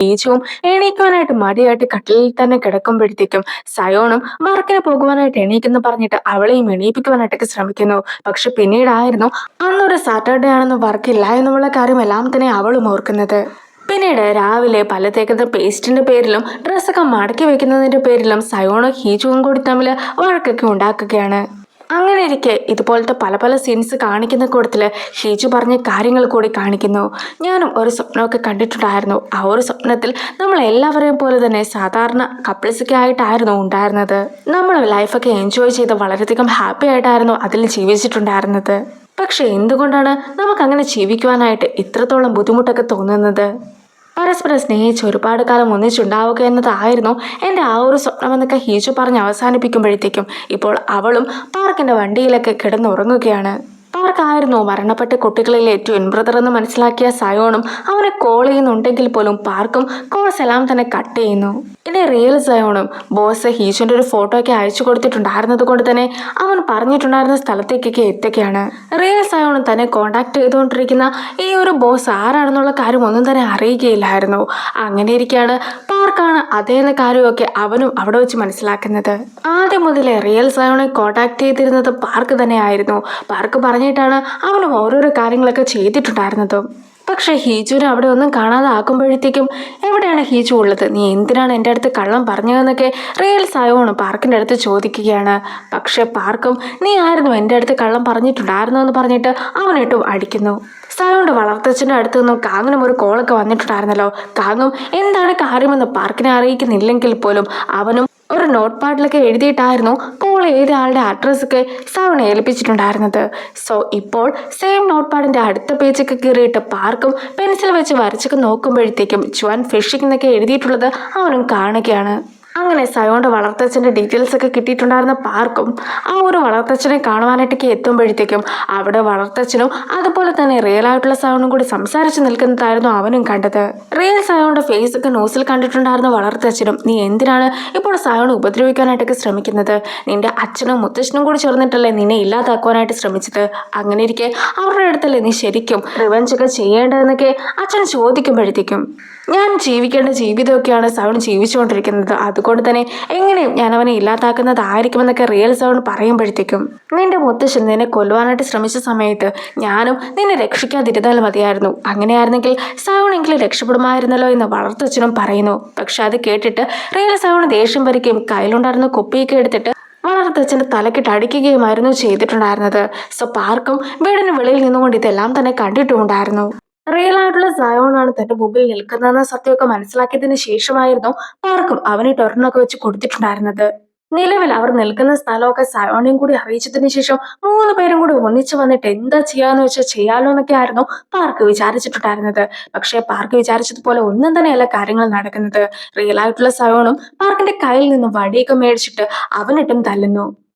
ഹീജുവും എണീക്കുവാനായിട്ട് മടിയായിട്ട് കട്ടിലിൽ തന്നെ കിടക്കുമ്പോഴത്തേക്കും സയോണും വർക്കിന് പോകുവാനായിട്ട് എണീക്കെന്ന് പറഞ്ഞിട്ട് അവളെയും എണീപ്പിക്കുവാനായിട്ടൊക്കെ ശ്രമിക്കുന്നു. പക്ഷെ പിന്നീടായിരുന്നു അന്നൊരു സാറ്റർഡേ ആണെന്ന് വർക്കില്ല എന്നുള്ള കാര്യമെല്ലാം തന്നെ അവളും ഓർക്കുന്നത്. പിന്നീട് രാവിലെ പല്ല് തേക്കുന്ന പേസ്റ്റിന്റെ പേരിലും ഡ്രസ്സൊക്കെ മടക്കി വെക്കുന്നതിന്റെ പേരിലും സയോണും ഹീജുവും കൂടി തമ്മിൽ വഴക്കൊക്കെ ഉണ്ടാക്കുകയാണ്. അങ്ങനെ ഇരിക്കെ ഇതുപോലത്തെ പല പല സീൻസ് കാണിക്കുന്ന കൂട്ടത്തില് ഷീജു പറഞ്ഞ കാര്യങ്ങൾ കൂടി കാണിക്കുന്നു. ഞാനും ഒരു സ്വപ്നമൊക്കെ കണ്ടിട്ടുണ്ടായിരുന്നു. ആ ഒരു സ്വപ്നത്തിൽ നമ്മൾ എല്ലാവരെയും പോലെ തന്നെ സാധാരണ കപ്പിൾസൊക്കെ ആയിട്ടായിരുന്നു ഉണ്ടായിരുന്നത്. നമ്മൾ ലൈഫൊക്കെ എൻജോയ് ചെയ്ത് വളരെയധികം ഹാപ്പി ആയിട്ടായിരുന്നു അതിൽ ജീവിച്ചിട്ടുണ്ടായിരുന്നത്. പക്ഷെ എന്തുകൊണ്ടാണ് നമുക്കങ്ങനെ ജീവിക്കുവാനായിട്ട് ഇത്രത്തോളം ബുദ്ധിമുട്ടൊക്കെ തോന്നുന്നത്? പരസ്പരം സ്നേഹിച്ച് ഒരുപാട് കാലം ഒന്നിച്ചുണ്ടാവുക എന്നതായിരുന്നു എൻ്റെ ആ ഒരു സ്വപ്നമെന്നൊക്കെ ഹീജു പറഞ്ഞ് അവസാനിപ്പിക്കുമ്പോഴത്തേക്കും ഇപ്പോൾ അവളും പാർക്കിൻ്റെ വണ്ടിയിലൊക്കെ കിടന്നുറങ്ങുകയാണ്. പാർക്കായിരുന്നു മരണപ്പെട്ട കുട്ടികളിൽ ഏറ്റവും ബ്രദർ എന്ന് മനസ്സിലാക്കിയ സയോണും അവനെ കോൾ ചെയ്യുന്നുണ്ടെങ്കിൽ പോലും പാർക്കും കോൾസ് എല്ലാം തന്നെ കട്ട് ചെയ്യുന്നു. ഇനി റിയൽ സയോണും ബോസ് ഹീജുവിൻ്റെ ഒരു ഫോട്ടോ ഒക്കെ അയച്ചു കൊടുത്തിട്ടുണ്ടായിരുന്നത് കൊണ്ട് തന്നെ അവൻ പറഞ്ഞിട്ടുണ്ടായിരുന്ന സ്ഥലത്തേക്കൊക്കെ എത്തുകയാണ്. റിയൽ സയോണും തന്നെ കോണ്ടാക്ട് ചെയ്തുകൊണ്ടിരിക്കുന്ന ഈ ഒരു ബോസ് ആരാണെന്നുള്ള കാര്യം ഒന്നും തന്നെ അറിയുകയില്ലായിരുന്നു. അങ്ങനെ ഇരിക്കുകയാണ് പാർക്കാണ് അതേന്ന കാര്യമൊക്കെ അവനും അവിടെ വെച്ച് മനസ്സിലാക്കുന്നത്. ആദ്യം മുതലേ റിയൽ സയോണെ കോണ്ടാക്ട് ചെയ്തിരുന്നത് പാർക്ക് തന്നെയായിരുന്നു. പാർക്ക് പറഞ്ഞിട്ടാണ് അവനും ഓരോരോ കാര്യങ്ങളൊക്കെ ചെയ്തിട്ടുണ്ടായിരുന്നത്. പക്ഷെ ഹീജുവിനെ അവിടെ ഒന്നും കാണാതെ ആക്കുമ്പോഴത്തേക്കും എവിടെയാണ് ഹീജു ഉള്ളത്, നീ എന്തിനാണ് എൻ്റെ അടുത്ത് കള്ളം പറഞ്ഞതെന്നൊക്കെ റിയൽ സയോണ് പാർക്കിൻ്റെ അടുത്ത് ചോദിക്കുകയാണ്. പക്ഷെ പാർക്കും നീ ആയിരുന്നു എൻ്റെ അടുത്ത് കള്ളം പറഞ്ഞിട്ടുണ്ടായിരുന്നു എന്ന് പറഞ്ഞിട്ട് അവനിട്ടും അടിക്കുന്നു. സയോണ്ട് വളർത്തച്ഛൻ്റെ അടുത്ത് നിന്നും കാങ്ങിനും ഒരു കോളൊക്കെ വന്നിട്ടുണ്ടായിരുന്നല്ലോ. കാങ്ങും എന്താണ് കാര്യമെന്ന് പാർക്കിനെ അറിയിക്കുന്നില്ലെങ്കിൽ പോലും അവനും ഒരു നോട്ട് പാഡിലൊക്കെ എഴുതിയിട്ടായിരുന്നു കോൾ ചെയ്ത ആളുടെ അഡ്രസ്സൊക്കെ സൗണ്ട് ഏൽപ്പിച്ചിട്ടുണ്ടായിരുന്നത്. സോ ഇപ്പോൾ സെയിം നോട്ട് പാഡിൻ്റെ അടുത്ത പേജൊക്കെ കീറിയിട്ട് പാർക്കും പെൻസിൽ വെച്ച് വരച്ചൊക്കെ നോക്കുമ്പോഴത്തേക്കും ജോൻ ഫിഷിംഗ് എന്നൊക്കെ എഴുതിയിട്ടുള്ളത് അവനും കാണുകയാണ്. അങ്ങനെ സയോന്റെ വളർത്തച്ഛൻ്റെ ഡീറ്റെയിൽസ് ഒക്കെ കിട്ടിയിട്ടുണ്ടായിരുന്ന പാർക്കും ആ ഒരു വളർത്തച്ഛനെ കാണുവാനായിട്ടൊക്കെ എത്തുമ്പോഴത്തേക്കും അവിടെ വളർത്തച്ഛനും അതുപോലെ തന്നെ റിയൽ ആയിട്ടുള്ള സയോണും കൂടി സംസാരിച്ച് നിൽക്കുന്നതായിരുന്നു അവനും കണ്ടത്. റിയൽ സയോന്റെ ഫേസ് ഒക്കെ ന്യൂസിൽ കണ്ടിട്ടുണ്ടായിരുന്ന വളർത്തച്ഛനും നീ എന്തിനാണ് ഇപ്പോൾ സയോണെ ഉപദ്രവിക്കാനായിട്ടൊക്കെ ശ്രമിക്കുന്നത്? നിന്റെ അച്ഛനും മുത്തച്ഛനും കൂടി ചേർന്നിട്ടല്ലേ നിന്നെ ഇല്ലാതാക്കുവാനായിട്ട് ശ്രമിച്ചത്? അങ്ങനെ ഇരിക്കെ അവരുടെ അടുത്തല്ലേ നീ ശരിക്കും റിവെഞ്ച് ഒക്കെ ചെയ്യേണ്ടതെന്നൊക്കെ അച്ഛൻ ചോദിക്കുമ്പോഴത്തേക്കും ഞാൻ ജീവിക്കേണ്ട ജീവിതമൊക്കെയാണ് സയോൺ ജീവിച്ചുകൊണ്ടിരിക്കുന്നത്, അതുകൊണ്ട് തന്നെ എങ്ങനെയും ഞാൻ അവനെ ഇല്ലാതാക്കുന്നതായിരിക്കുമെന്നൊക്കെ റിയൽ സയോൺ പറയുമ്പോഴത്തേക്കും നിന്റെ മുത്തശ്ശൻ നിന്നെ കൊല്ലുവാനായിട്ട് ശ്രമിച്ച സമയത്ത് ഞാനും നിന്നെ രക്ഷിക്കാതിരുന്നാൽ മതിയായിരുന്നു, അങ്ങനെയായിരുന്നെങ്കിൽ സയോണെങ്കിലും രക്ഷപ്പെടുമായിരുന്നല്ലോ എന്ന് വളർത്തച്ഛനും പറയുന്നു. പക്ഷെ അത് കേട്ടിട്ട് റിയൽ സയോൺ ദേഷ്യം വരികയും കയ്യിലുണ്ടായിരുന്ന കുപ്പിയൊക്കെ എടുത്തിട്ട് വളർത്തച്ഛൻ്റെ തലക്കിട്ട് അടിക്കുകയുമായിരുന്നു ചെയ്തിട്ടുണ്ടായിരുന്നത്. സോ പാർക്കും വീടിന് വെളിയിൽ നിന്നുകൊണ്ട് ഇതെല്ലാം തന്നെ കണ്ടിട്ടുമുണ്ടായിരുന്നു. റിയൽ ആയിട്ടുള്ള സയോണാണ് തന്റെ മുമ്പിൽ നിൽക്കുന്നതെന്ന സത്യമൊക്കെ മനസ്സിലാക്കിയതിന് ശേഷമായിരുന്നു പാർക്കും അവനെ ടൊറിനൊക്കെ വെച്ച് കൊടുത്തിട്ടുണ്ടായിരുന്നത്. നിലവിൽ അവർ നിൽക്കുന്ന സ്ഥലമൊക്കെ സയോണയും കൂടി അറിയിച്ചതിന് ശേഷം 3 പേരും കൂടി ഒന്നിച്ചു വന്നിട്ട് എന്താ ചെയ്യാന്ന് വെച്ചാൽ ചെയ്യാലോ എന്നൊക്കെ ആയിരുന്നു പാർക്ക് വിചാരിച്ചിട്ടുണ്ടായിരുന്നത്. പക്ഷേ പാർക്ക് വിചാരിച്ചതുപോലെ ഒന്നും തന്നെയല്ല കാര്യങ്ങൾ നടക്കുന്നത്. റിയൽ ആയിട്ടുള്ള സയോണും പാർക്കിന്റെ കയ്യിൽ നിന്നും വടിയൊക്കെ മേടിച്ചിട്ട് അവനിട്ടും തല്ലുന്നു.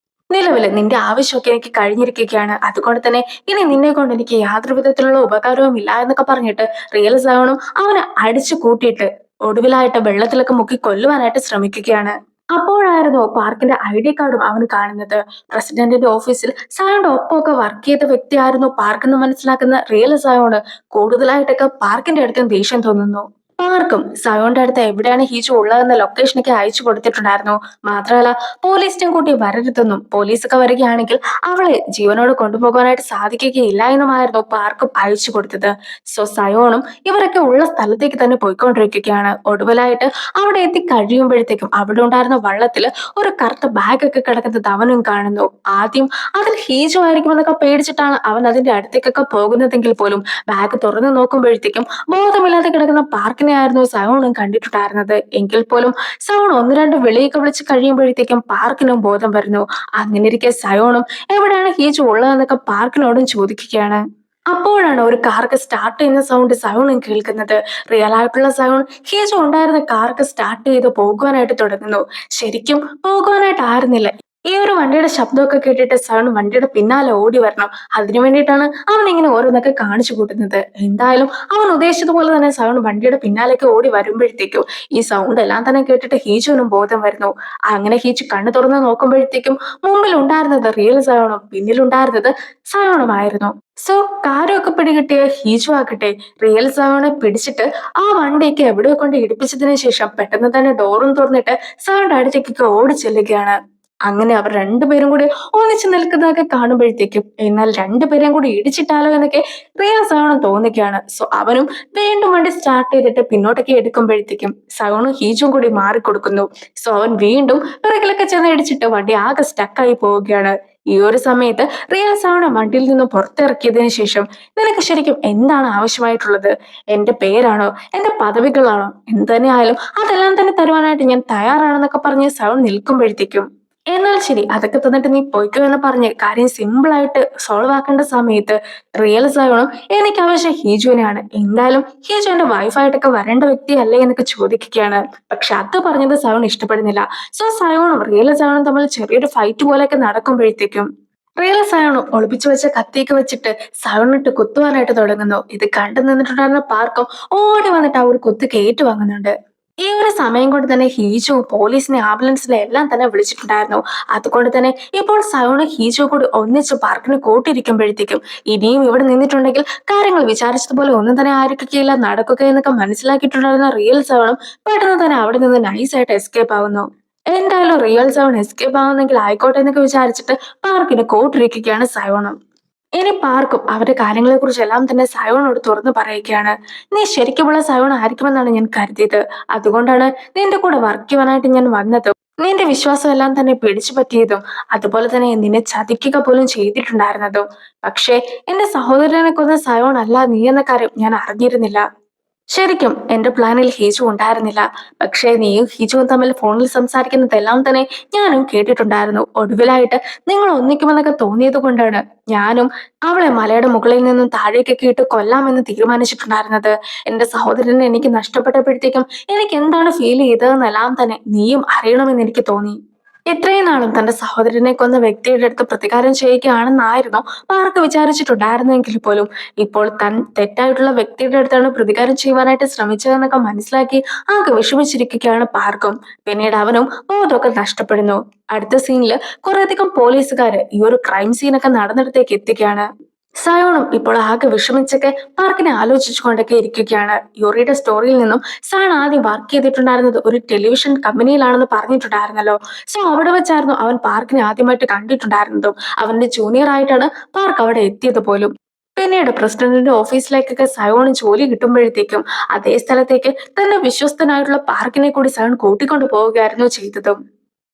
നിലവില് നിന്റെ ആവശ്യമൊക്കെ എനിക്ക് കഴിഞ്ഞിരിക്കുകയാണ്, അതുകൊണ്ട് തന്നെ ഇനി നിന്നെ കൊണ്ട് എനിക്ക് യാതൊരു വിധത്തിലുള്ള ഉപകാരവും ഇല്ല എന്നൊക്കെ പറഞ്ഞിട്ട് റിയൽ സയോണും അവനെ അടിച്ചു കൂട്ടിയിട്ട് ഒടുവിലായിട്ട് വെള്ളത്തിലൊക്കെ മുക്കി കൊല്ലുവാനായിട്ട് ശ്രമിക്കുകയാണ്. അപ്പോഴായിരുന്നു പാർക്കിന്റെ ID കാർഡും അവന് കാണുന്നത്. പ്രസിഡന്റിന്റെ ഓഫീസിൽ സയോന്റെ ഒപ്പമൊക്കെ വർക്ക് ചെയ്ത വ്യക്തിയായിരുന്നു പാർക്ക് എന്ന് മനസ്സിലാക്കുന്ന റിയൽ സയോണ് കൂടുതലായിട്ടൊക്കെ പാർക്കിന്റെ അടുത്തും ദേഷ്യം തോന്നുന്നു. പാർക്കും സയോന്റെ അടുത്ത് എവിടെയാണ് ഹീജു ഉള്ളതെന്ന ലൊക്കേഷനൊക്കെ അയച്ചു കൊടുത്തിട്ടുണ്ടായിരുന്നു. മാത്രമല്ല പോലീസിനെ കൂട്ടി വരരുതെന്നും പോലീസൊക്കെ വരികയാണെങ്കിൽ അവളെ ജീവനോട് കൊണ്ടുപോകാനായിട്ട് സാധിക്കുകയില്ല എന്നുമായിരുന്നു പാർക്കും അയച്ചു കൊടുത്തത്. സോ സയോണും ഇവരൊക്കെ ഉള്ള സ്ഥലത്തേക്ക് തന്നെ പോയിക്കൊണ്ടിരിക്കുകയാണ്. ഒടുവിലായിട്ട് അവിടെ എത്തി കഴിയുമ്പോഴത്തേക്കും അവിടെ ഉണ്ടായിരുന്ന വള്ളത്തിൽ ഒരു കറുത്ത ബാഗൊക്കെ കിടക്കുന്നത് അവനും കാണുന്നു. ആദ്യം അതിൽ ഹീജു ആയിരിക്കുമെന്നൊക്കെ പേടിച്ചിട്ടാണ് അവൻ അതിന്റെ അടുത്തേക്കൊക്കെ പോകുന്നതെങ്കിൽ പോലും ബാഗ് തുറന്നു നോക്കുമ്പോഴത്തേക്കും ബോധമില്ലാതെ കിടക്കുന്ന പാർക്കിനെ ആയിരുന്നു സയോണും കണ്ടിട്ടുണ്ടായിരുന്നത്. എങ്കിൽ പോലും സയോൺ 1-2 വിളിയൊക്കെ വിളിച്ച് കഴിയുമ്പോഴത്തേക്കും പാർക്കിനും ബോധം വരുന്നു. അങ്ങനെ ഇരിക്കെ സയോണും എവിടെയാണ് ഹീജു ഉള്ളതെന്നൊക്കെ പാർക്കിനോടും ചോദിക്കുകയാണ്. അപ്പോഴാണ് ഒരു കാർക്ക് സ്റ്റാർട്ട് ചെയ്യുന്ന സൗണ്ട് സയോണും കേൾക്കുന്നത്. റിയൽ ആയിട്ടുള്ള സയോൺ ഹീജു ഉണ്ടായിരുന്ന കാർക്ക് സ്റ്റാർട്ട് ചെയ്ത് പോകുവാനായിട്ട് തുടങ്ങുന്നു. ശരിക്കും പോകുവാനായിട്ട് ആയിരുന്നില്ല, ഈ ഒരു വണ്ടിയുടെ ശബ്ദമൊക്കെ കേട്ടിട്ട് സവൺ വണ്ടിയുടെ പിന്നാലെ ഓടി വരണം. അതിനു വേണ്ടിയിട്ടാണ് അവൻ ഇങ്ങനെ ഓരോന്നൊക്കെ കാണിച്ചു കൂട്ടുന്നത്. എന്തായാലും അവൻ ഉദ്ദേശിച്ചതുപോലെ തന്നെ സവൺ വണ്ടിയുടെ പിന്നാലേക്ക് ഓടി വരുമ്പോഴത്തേക്കും ഈ സൗണ്ട് എല്ലാം തന്നെ കേട്ടിട്ട് ഹീജുവിനും ബോധം വരുന്നു. അങ്ങനെ ഹീജു കണ്ണു തുറന്ന് നോക്കുമ്പോഴത്തേക്കും മുമ്പിൽ ഉണ്ടായിരുന്നത് റിയൽ സവണും പിന്നിലുണ്ടായിരുന്നത് സവണുമായിരുന്നു. സോ കാര്യമൊക്കെ പിടികിട്ടിയ ഹീജു ആകട്ടെ റിയൽ സവണെ പിടിച്ചിട്ട് ആ വണ്ടിക്ക് എവിടെയോ കൊണ്ട് ഇടിപ്പിച്ചതിന് ശേഷം പെട്ടെന്ന് തന്നെ ഡോറും തുറന്നിട്ട് സവണിന്റെ അടുത്തേക്കൊക്കെ ഓടി ചെല്ലുകയാണ്. അങ്ങനെ അവർ രണ്ടുപേരും കൂടി ഒന്നിച്ചു നിൽക്കുന്നതൊക്കെ കാണുമ്പോഴത്തേക്കും എന്നാൽ രണ്ടുപേരെയും കൂടി ഇടിച്ചിട്ടാലോ എന്നൊക്കെ റിയ സവണും തോന്നിക്കുകയാണ്. സോ അവനും വീണ്ടും വണ്ടി സ്റ്റാർട്ട് ചെയ്തിട്ട് പിന്നോട്ടൊക്കെ എടുക്കുമ്പോഴത്തേക്കും സവണും ഹീജും കൂടി മാറിക്കൊടുക്കുന്നു. സോ അവൻ വീണ്ടും പിറകിലൊക്കെ ചെന്ന് ഇടിച്ചിട്ട് വണ്ടി ആകെ സ്റ്റക്കായി പോവുകയാണ്. ഈ ഒരു സമയത്ത് റിയ സവണ വണ്ടിയിൽ നിന്ന് പുറത്തിറക്കിയതിനു ശേഷം നിനക്ക് ശരിക്കും എന്താണ് ആവശ്യമായിട്ടുള്ളത്? എന്റെ പേരാണോ, എന്റെ പദവികളാണോ, എന്ത് തന്നെ ആയാലും അതെല്ലാം തന്നെ തരുവാനായിട്ട് ഞാൻ തയ്യാറാണെന്നൊക്കെ പറഞ്ഞ് സവൺ നിൽക്കുമ്പോഴത്തേക്കും എന്നാൽ ശരി അതൊക്കെ തന്നിട്ട് നീ പൊയ്ക്കോ എന്ന് പറഞ്ഞ് കാര്യം സിമ്പിൾ ആയിട്ട് സോൾവ് ആക്കേണ്ട സമയത്ത് റിയൽ സവണും എനിക്ക് ആവശ്യം ഹീജുവിനെയാണ്, എന്തായാലും ഹീജു എന്റെ വൈഫായിട്ടൊക്കെ വരേണ്ട വ്യക്തിയല്ലേ എന്നൊക്കെ ചോദിക്കുകയാണ്. പക്ഷെ അത് പറഞ്ഞത് സവൺ ഇഷ്ടപ്പെടുന്നില്ല. സോ സവണും റിയൽ സവണും തമ്മിൽ ചെറിയൊരു ഫൈറ്റ് പോലെയൊക്കെ നടക്കുമ്പോഴത്തേക്കും റിയൽ സവണും ഒളിപ്പിച്ചു വെച്ച കത്തിയൊക്കെ വെച്ചിട്ട് സവണിട്ട് കുത്തുവാനായിട്ട് തുടങ്ങുന്നു. ഇത് കണ്ടു നിന്നിട്ടുണ്ടായിരുന്ന പാർക്കും ഓടി വന്നിട്ട് ആ ഒരു കുത്ത് കേറ്റുവാങ്ങുന്നുണ്ട്. ഈ ഒരു സമയം കൊണ്ട് തന്നെ ഹീജു പോലീസിനെ ആംബുലൻസിനെ എല്ലാം തന്നെ വിളിച്ചിട്ടുണ്ടായിരുന്നു. അതുകൊണ്ട് തന്നെ ഇപ്പോൾ സയോണും ഹീജു കൂടി ഒന്നിച്ച് പാർക്കിന് കൂട്ടിയിരിക്കുമ്പോഴത്തേക്കും ഇനിയും ഇവിടെ നിന്നിട്ടുണ്ടെങ്കിൽ കാര്യങ്ങൾ വിചാരിച്ചതുപോലെ ഒന്നും തന്നെ ആയിരിക്കുകയില്ല നടക്കുക എന്നൊക്കെ മനസ്സിലാക്കിയിട്ടുണ്ടായിരുന്ന റിയൽ സയോണും പെട്ടെന്ന് തന്നെ അവിടെ നിന്ന് നൈസായിട്ട് എസ്കേപ്പ് ആവുന്നു. എന്തായാലും റിയൽ സയോൺ എസ്കേപ്പ് ആവുന്നെങ്കിൽ ആയിക്കോട്ടെ എന്നൊക്കെ വിചാരിച്ചിട്ട് പാർക്കിന് കൂട്ടിരിക്കുകയാണ് സയോണും. ഇനി പാർക്കും അവരുടെ കാര്യങ്ങളെ കുറിച്ച് എല്ലാം തന്നെ സയോണോട് തുറന്നു പറയുകയാണ്. നീ ശരിക്കുമുള്ള സയോൺ ആയിരിക്കുമെന്നാണ് ഞാൻ കരുതിയത്. അതുകൊണ്ടാണ് നിന്റെ കൂടെ വർക്ക് ചെയ്യാനായിട്ട് ഞാൻ വന്നതും നിന്റെ വിശ്വാസം എല്ലാം തന്നെ പിടിച്ചു പറ്റിയതും അതുപോലെ തന്നെ നിന്നെ ചതിക്കുക പോലും ചെയ്തിട്ടുണ്ടായിരുന്നതും. പക്ഷേ എന്റെ സഹോദരനെ കൊന്ന സയോൺ അല്ല നീ എന്ന കാര്യം ഞാൻ അറിഞ്ഞിരുന്നില്ല. ശരിക്കും എന്റെ പ്ലാനിൽ ഹീജു ഉണ്ടായിരുന്നില്ല. പക്ഷേ നീയും ഹീജുവും തമ്മിൽ ഫോണിൽ സംസാരിക്കുന്നതെല്ലാം തന്നെ ഞാനും കേട്ടിട്ടുണ്ടായിരുന്നു. ഒടുവിലായിട്ട് നിങ്ങൾ ഒന്നിക്കുമെന്നൊക്കെ തോന്നിയത് കൊണ്ടാണ് ഞാനും അവളെ മലയുടെ മുകളിൽ നിന്നും താഴേക്കൊക്കെ ഇട്ട് കൊല്ലാമെന്ന് തീരുമാനിച്ചിട്ടുണ്ടായിരുന്നത്. എന്റെ സഹോദരനെ എനിക്ക് നഷ്ടപ്പെട്ടപ്പോഴത്തേക്കും എനിക്ക് എന്താണ് ഫീൽ ചെയ്തതെന്നെല്ലാം തന്നെ നീയും അറിയണമെന്ന് എനിക്ക് തോന്നി. ഇത്രയും നാളും തന്റെ സഹോദരനെ കൊന്ന വ്യക്തിയുടെ അടുത്ത് പ്രതികാരം ചെയ്യുകയാണെന്നായിരുന്നു പാർക്ക് വിചാരിച്ചിട്ടുണ്ടായിരുന്നെങ്കിൽ പോലും ഇപ്പോൾ താൻ തെറ്റായിട്ടുള്ള വ്യക്തിയുടെ അടുത്താണ് പ്രതികാരം ചെയ്യുവാനായിട്ട് ശ്രമിച്ചതെന്നൊക്കെ മനസ്സിലാക്കി ആകെ വിഷമിച്ചിരിക്കുകയാണ് പാർക്കും. പിന്നീട് അവനും ബോധമൊക്കെ നഷ്ടപ്പെടുന്നു. അടുത്ത സീനില് കുറേയധികം പോലീസുകാര് ഈ ഒരു ക്രൈം സീനൊക്കെ നടന്നിടത്തേക്ക് എത്തുകയാണ്. സയോണും ഇപ്പോൾ ആകെ വിഷമിച്ചൊക്കെ പാർക്കിനെ ആലോചിച്ചുകൊണ്ടൊക്കെ ഇരിക്കുകയാണ്. യൂറിയുടെ സ്റ്റോറിയിൽ നിന്നും സയൺ ആദ്യം വർക്ക് ചെയ്തിട്ടുണ്ടായിരുന്നത് ഒരു ടെലിവിഷൻ കമ്പനിയിലാണെന്ന് പറഞ്ഞിട്ടുണ്ടായിരുന്നല്ലോ. സോ അവിടെ വെച്ചായിരുന്നു അവൻ പാർക്കിനെ ആദ്യമായിട്ട് കണ്ടിട്ടുണ്ടായിരുന്നതും അവന്റെ ജൂനിയർ ആയിട്ടാണ് പാർക്ക് അവിടെ എത്തിയത് പോലും. പിന്നീട് പ്രസിഡന്റിന്റെ ഓഫീസിലേക്കൊക്കെ സയോണ് ജോലി കിട്ടുമ്പോഴത്തേക്കും അതേ സ്ഥലത്തേക്ക് തന്റെ വിശ്വസ്തനായിട്ടുള്ള പാർക്കിനെ കൂടി സയോൺ കൂട്ടിക്കൊണ്ടു പോവുകയായിരുന്നു ചെയ്തതും.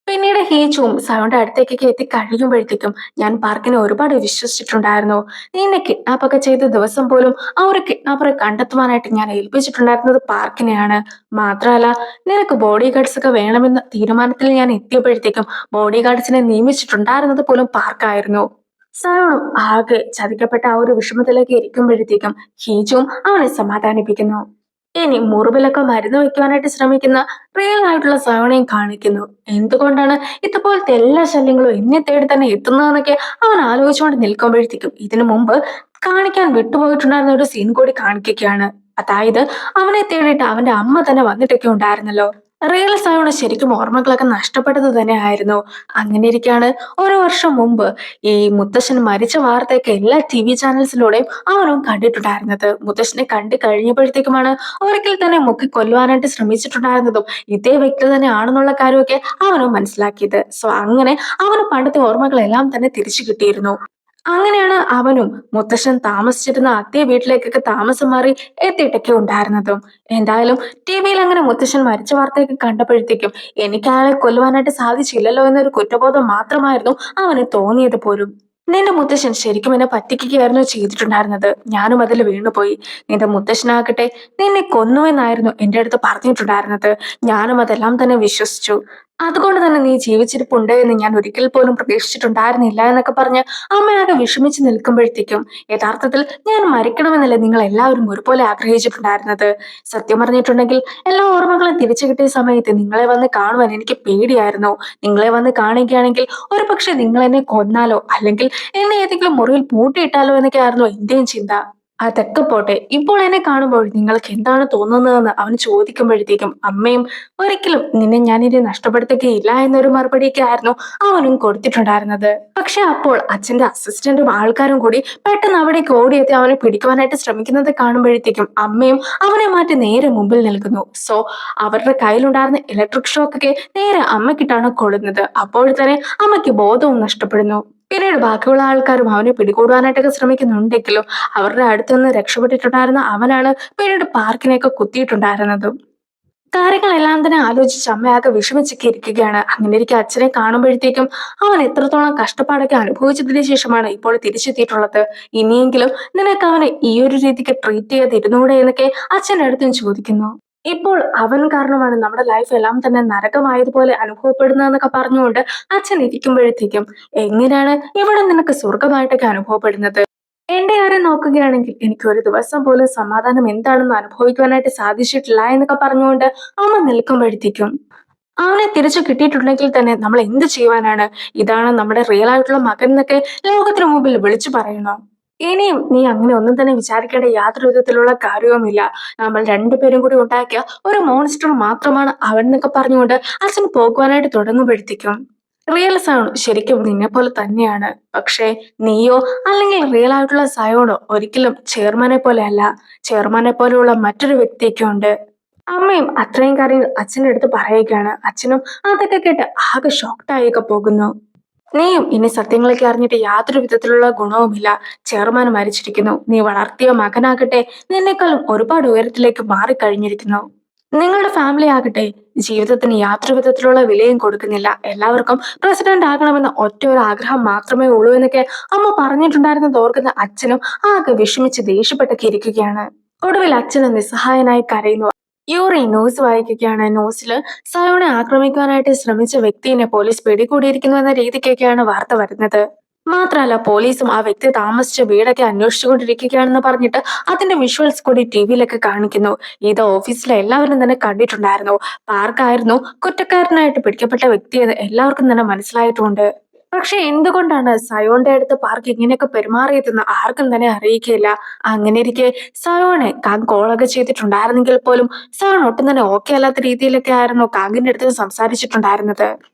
പിന്നീട് ഹീജുവും സയോന്റെ അടുത്തേക്കൊക്കെ എത്തിക്കഴിയുമ്പോഴത്തേക്കും ഞാൻ പാർക്കിനെ ഒരുപാട് വിശ്വസിച്ചിട്ടുണ്ടായിരുന്നു. നീ എന്നെ കിഡ്നാപ്പ് ഒക്കെ ചെയ്ത ദിവസം പോലും ആ ഒരു കിഡ്നാപ്പറെ കണ്ടെത്തുവാനായിട്ട് ഞാൻ ഏൽപ്പിച്ചിട്ടുണ്ടായിരുന്നത് പാർക്കിനെയാണ്. മാത്രമല്ല നിനക്ക് ബോഡി ഗാർഡ്സ് ഒക്കെ വേണമെന്ന തീരുമാനത്തിൽ ഞാൻ എത്തിയപ്പോഴത്തേക്കും ബോഡി ഗാർഡ്സിനെ നിയമിച്ചിട്ടുണ്ടായിരുന്നത് പോലും പാർക്കായിരുന്നു. സയോണും ആകെ ചതിക്കപ്പെട്ട ആ ഒരു വിഷമത്തിലേക്ക് ഇരിക്കുമ്പോഴത്തേക്കും ഹീജുവും അവനെ സമാധാനിപ്പിക്കുന്നു. ഇനി മുറിവിലൊക്കെ മരുന്ന് വെക്കുവാനായിട്ട് ശ്രമിക്കുന്ന റിയൽ ആയിട്ടുള്ള സയോണയും കാണിക്കുന്നു. എന്തുകൊണ്ടാണ് ഇതുപോലത്തെ എല്ലാ ശല്യങ്ങളും എന്നെ തേടി തന്നെ എത്തുന്നതെന്നൊക്കെ അവൻ ആലോചിച്ചുകൊണ്ട് നിൽക്കുമ്പോഴത്തേക്കും ഇതിനു മുമ്പ് കാണിക്കാൻ വിട്ടുപോയിട്ടുണ്ടായിരുന്ന ഒരു സീൻ കൂടി കാണിക്കുകയാണ്. അതായത് അവനെ തേടിയിട്ട് അവന്റെ അമ്മ തന്നെ വന്നിട്ടൊക്കെ ഉണ്ടായിരുന്നല്ലോ. റിയൽ സയോണ ശരിക്കും ഓർമ്മകളൊക്കെ നഷ്ടപ്പെട്ടത് തന്നെ ആയിരുന്നു. അങ്ങനെ ഇരിക്കാണ് ഒരു വർഷം മുമ്പ് ഈ മുത്തശ്ശൻ മരിച്ച വാർത്തയൊക്കെ എല്ലാ TV ചാനൽസിലൂടെയും അവനും കണ്ടിട്ടുണ്ടായിരുന്നത്. മുത്തശ്ശനെ കണ്ടു കഴിഞ്ഞപ്പോഴത്തേക്കുമാണ് ഒരിക്കൽ തന്നെ മുക്കി കൊല്ലുവാനായിട്ട് ശ്രമിച്ചിട്ടുണ്ടായിരുന്നതും ഇതേ വ്യക്തി തന്നെ ആണെന്നുള്ള കാര്യമൊക്കെ അവനും മനസ്സിലാക്കിയത്. സോ അങ്ങനെ അവന് പണ്ടത്തെ ഓർമ്മകളെല്ലാം തന്നെ തിരിച്ചു കിട്ടിയിരുന്നു. അങ്ങനെയാണ് അവനും മുത്തശ്ശൻ താമസിച്ചിരുന്ന അതേ വീട്ടിലേക്കൊക്കെ താമസം മാറി എത്തിയിട്ടൊക്കെ ഉണ്ടായിരുന്നതും. എന്തായാലും TV-യിൽ അങ്ങനെ മുത്തശ്ശൻ മരിച്ച വാർത്തയൊക്കെ കണ്ടപ്പോഴത്തേക്കും എനിക്ക് അയാളെ കൊല്ലുവാനായിട്ട് സാധിച്ചില്ലല്ലോ എന്നൊരു കുറ്റബോധം മാത്രമായിരുന്നു അവന് തോന്നിയത് പോലും. നിന്റെ മുത്തശ്ശൻ ശരിക്കും എന്നെ പറ്റിക്കുകയായിരുന്നു ചെയ്തിട്ടുണ്ടായിരുന്നത്. ഞാനും അതിൽ വീണുപോയി. നിന്റെ മുത്തശ്ശനാകട്ടെ നിന്നെ കൊന്നുവെന്നായിരുന്നു എന്റെ അടുത്ത് പറഞ്ഞിട്ടുണ്ടായിരുന്നത്. ഞാനും അതെല്ലാം തന്നെ വിശ്വസിച്ചു. അതുകൊണ്ട് തന്നെ നീ ജീവിച്ചിരിപ്പുണ്ട് എന്ന് ഞാൻ ഒരിക്കൽ പോലും പ്രതീക്ഷിച്ചിട്ടുണ്ടായിരുന്നില്ല എന്നൊക്കെ പറഞ്ഞ് അമ്മയാകെ വിഷമിച്ച് നിൽക്കുമ്പോഴത്തേക്കും യഥാർത്ഥത്തിൽ ഞാൻ മരിക്കണമെന്നല്ലേ നിങ്ങൾ എല്ലാവരും ഒരുപോലെ ആഗ്രഹിച്ചിട്ടുണ്ടായിരുന്നത്. സത്യം പറഞ്ഞിട്ടുണ്ടെങ്കിൽ എല്ലാ ഓർമ്മകളും തിരിച്ചു കിട്ടിയ സമയത്ത് നിങ്ങളെ വന്ന് കാണുവാൻ എനിക്ക് പേടിയായിരുന്നു. നിങ്ങളെ വന്ന് കാണുകയാണെങ്കിൽ ഒരു പക്ഷെ നിങ്ങൾ എന്നെ കൊന്നാലോ അല്ലെങ്കിൽ എന്നെ ഏതെങ്കിലും മുറിയിൽ പൂട്ടിയിട്ടാലോ എന്നൊക്കെ ആയിരുന്നു എന്റെയും ചിന്ത. അതൊക്കെ പോട്ടെ. ഇപ്പോൾ എന്നെ കാണുമ്പോൾ നിങ്ങൾക്ക് എന്താണ് തോന്നുന്നതെന്ന് അവൻ ചോദിക്കുമ്പോഴത്തേക്കും അമ്മയും ഒരിക്കലും നിന്നെ ഞാനിനി നഷ്ടപ്പെടുത്തുകയില്ല എന്നൊരു മറുപടിയൊക്കെ ആയിരുന്നു അവനും കൊടുത്തിട്ടുണ്ടായിരുന്നത്. പക്ഷെ അപ്പോൾ അച്ഛന്റെ അസിസ്റ്റന്റും ആൾക്കാരും കൂടി പെട്ടെന്ന് അവിടേക്ക് ഓടിയെത്തി അവനെ പിടിക്കുവാനായിട്ട് ശ്രമിക്കുന്നത് കാണുമ്പോഴത്തേക്കും അമ്മയും അവനെ മാറ്റി നേരെ മുമ്പിൽ നിൽക്കുന്നു. സോ അവരുടെ കയ്യിലുണ്ടായിരുന്ന ഇലക്ട്രിക് ഷോക്കൊക്കെ നേരെ അമ്മയ്ക്കിട്ടാണ് കൊള്ളുന്നത്. അപ്പോൾ തന്നെ അമ്മയ്ക്ക് ബോധവും നഷ്ടപ്പെടുന്നു. പിന്നീട് ബാക്കിയുള്ള ആൾക്കാരും അവനെ പിടികൂടുവാനായിട്ടൊക്കെ ശ്രമിക്കുന്നുണ്ടെങ്കിലും അവരുടെ അടുത്തുനിന്ന് രക്ഷപ്പെട്ടിട്ടുണ്ടായിരുന്ന അവനാണ് പിന്നീട് പാർക്കിനെയൊക്കെ കുത്തിയിട്ടുണ്ടായിരുന്നതും. കാര്യങ്ങളെല്ലാം തന്നെ ആലോചിച്ച് അമ്മയാകെ വിഷമിച്ചൊക്കെ ഇരിക്കുകയാണ്. അങ്ങനെ ഇരിക്കെ അച്ഛനെ കാണുമ്പോഴത്തേക്കും അവൻ എത്രത്തോളം കഷ്ടപ്പാടൊക്കെ അനുഭവിച്ചതിന് ശേഷമാണ് ഇപ്പോൾ തിരിച്ചെത്തിയിട്ടുള്ളത്. ഇനിയെങ്കിലും നിനക്ക് അവനെ ഈ ഒരു രീതിക്ക് ട്രീറ്റ് ചെയ്തിരുന്നൂടെ എന്നൊക്കെ അച്ഛൻ്റെ അടുത്തും ചോദിക്കുന്നു. ഇപ്പോൾ അവൻ കാരണമാണ് നമ്മുടെ ലൈഫ് എല്ലാം തന്നെ നരകമായതുപോലെ അനുഭവപ്പെടുന്നതെന്നൊക്കെ പറഞ്ഞുകൊണ്ട് അച്ഛൻ ഇരിക്കുമ്പോഴത്തേക്കും എങ്ങനെയാണ് ഇവിടെ നിനക്ക് സ്വർഗമായിട്ടൊക്കെ അനുഭവപ്പെടുന്നത്? എന്റെ കാര്യം നോക്കുകയാണെങ്കിൽ എനിക്ക് ഒരു ദിവസം പോലും സമാധാനം എന്താണെന്ന് അനുഭവിക്കുവാനായിട്ട് സാധിച്ചിട്ടില്ല എന്നൊക്കെ പറഞ്ഞുകൊണ്ട് അമ്മ നിൽക്കുമ്പോഴത്തേക്കും അവനെ തിരിച്ചു കിട്ടിയിട്ടുണ്ടെങ്കിൽ തന്നെ നമ്മൾ എന്ത് ചെയ്യുവാനാണ്? ഇതാണ് നമ്മുടെ റിയൽ ആയിട്ടുള്ള മകൻ എന്നൊക്കെ ലോകത്തിന് മുമ്പിൽ വിളിച്ചു പറയണോ? ഇനിയും നീ അങ്ങനെ ഒന്നും തന്നെ വിചാരിക്കേണ്ട യാതൊരു വിധത്തിലുള്ള കാര്യവുമില്ല. നമ്മൾ രണ്ടുപേരും കൂടി ഉണ്ടാക്കിയ ഒരു മോൺസ്റ്റർ മാത്രമാണ് അവൻ എന്നൊക്കെ പറഞ്ഞുകൊണ്ട് അച്ഛൻ പോകുവാനായിട്ട് തുടങ്ങുമ്പോഴത്തേക്കും റിയൽ സയോൺ ശരിക്കും നിന്നെ പോലെ തന്നെയാണ്. പക്ഷേ നീയോ അല്ലെങ്കിൽ റിയൽ ആയിട്ടുള്ള സയോണോ ഒരിക്കലും ചെയർമാനെ പോലെ അല്ല. ചെയർമാനെ പോലെയുള്ള മറ്റൊരു വ്യക്തിയൊക്കെ ഉണ്ട്. അമ്മയും അത്രയും കാര്യങ്ങൾ അച്ഛൻ്റെ അടുത്ത് പറയുകയാണ്. അച്ഛനും അതൊക്കെ കേട്ട് ആകെ ഷോക്ക്ഡായൊക്കെ പോകുന്നു. നീയും ഇനി സത്യങ്ങളൊക്കെ അറിഞ്ഞിട്ട് യാതൊരു വിധത്തിലുള്ള ഗുണവുമില്ല. ചെയർമാൻ മരിച്ചിരിക്കുന്നു. നീ വളർത്തിയ മകനാകട്ടെ നിന്നെക്കാളും ഒരുപാട് ഉയരത്തിലേക്ക് മാറിക്കഴിഞ്ഞിരിക്കുന്നു. നിങ്ങളുടെ ഫാമിലി ആകട്ടെ ജീവിതത്തിന് യാതൊരു വിധത്തിലുള്ള വിലയും കൊടുക്കുന്നില്ല. എല്ലാവർക്കും പ്രസിഡന്റ് ആകണമെന്ന ഒറ്റ ഒരു ആഗ്രഹം മാത്രമേ ഉള്ളൂ എന്നൊക്കെ അമ്മ പറഞ്ഞിട്ടുണ്ടായിരുന്നത് ഓർക്കുന്ന അച്ഛനും ആകെ വിഷമിച്ച് ദേഷ്യപ്പെട്ടൊക്കെ ഇരിക്കുകയാണ്. ഒടുവിൽ അച്ഛന് നിസ്സഹായനായി കരയുന്നു. ന്യൂസ് വായിക്കുകയാണ്. ന്യൂസിൽ സയോണെ ആക്രമിക്കാനായിട്ട് ശ്രമിച്ച വ്യക്തിയെ പോലീസ് പിടികൂടിയിരിക്കുന്നു എന്ന രീതിക്കൊക്കെയാണ് വാർത്ത വരുന്നത്. മാത്രമല്ല പോലീസും ആ വ്യക്തി താമസിച്ച വീടൊക്കെ അന്വേഷിച്ചുകൊണ്ടിരിക്കുകയാണെന്ന് പറഞ്ഞിട്ട് അതിന്റെ വിഷ്വൽസ് കൂടി ടിവിയിലൊക്കെ കാണിക്കുന്നു. ഇത് ഓഫീസിലെ എല്ലാവരും തന്നെ കണ്ടിട്ടുണ്ടായിരുന്നു. പാർക്കായിരുന്നു കുറ്റക്കാരനായിട്ട് പിടിക്കപ്പെട്ട വ്യക്തിയെന്ന് എല്ലാവർക്കും തന്നെ മനസ്സിലായിട്ടുണ്ട്. പക്ഷെ എന്തുകൊണ്ടാണ് സയോണിന്റെ അടുത്ത് പാർക്ക് ഇങ്ങനെയൊക്കെ പെരുമാറിയതെന്ന് ആർക്കും തന്നെ അറിയിക്കുകയില്ല. അങ്ങനെ ഇരിക്കെ സയോണെ കാങ് കോളൊക്കെ ചെയ്തിട്ടുണ്ടായിരുന്നെങ്കിൽ പോലും സയോൺ ഒട്ടും തന്നെ ഓക്കെ അല്ലാത്ത രീതിയിലൊക്കെ ആയിരുന്നു കാങ്ങിന്റെ അടുത്ത് സംസാരിച്ചിട്ടുണ്ടായിരുന്നത്.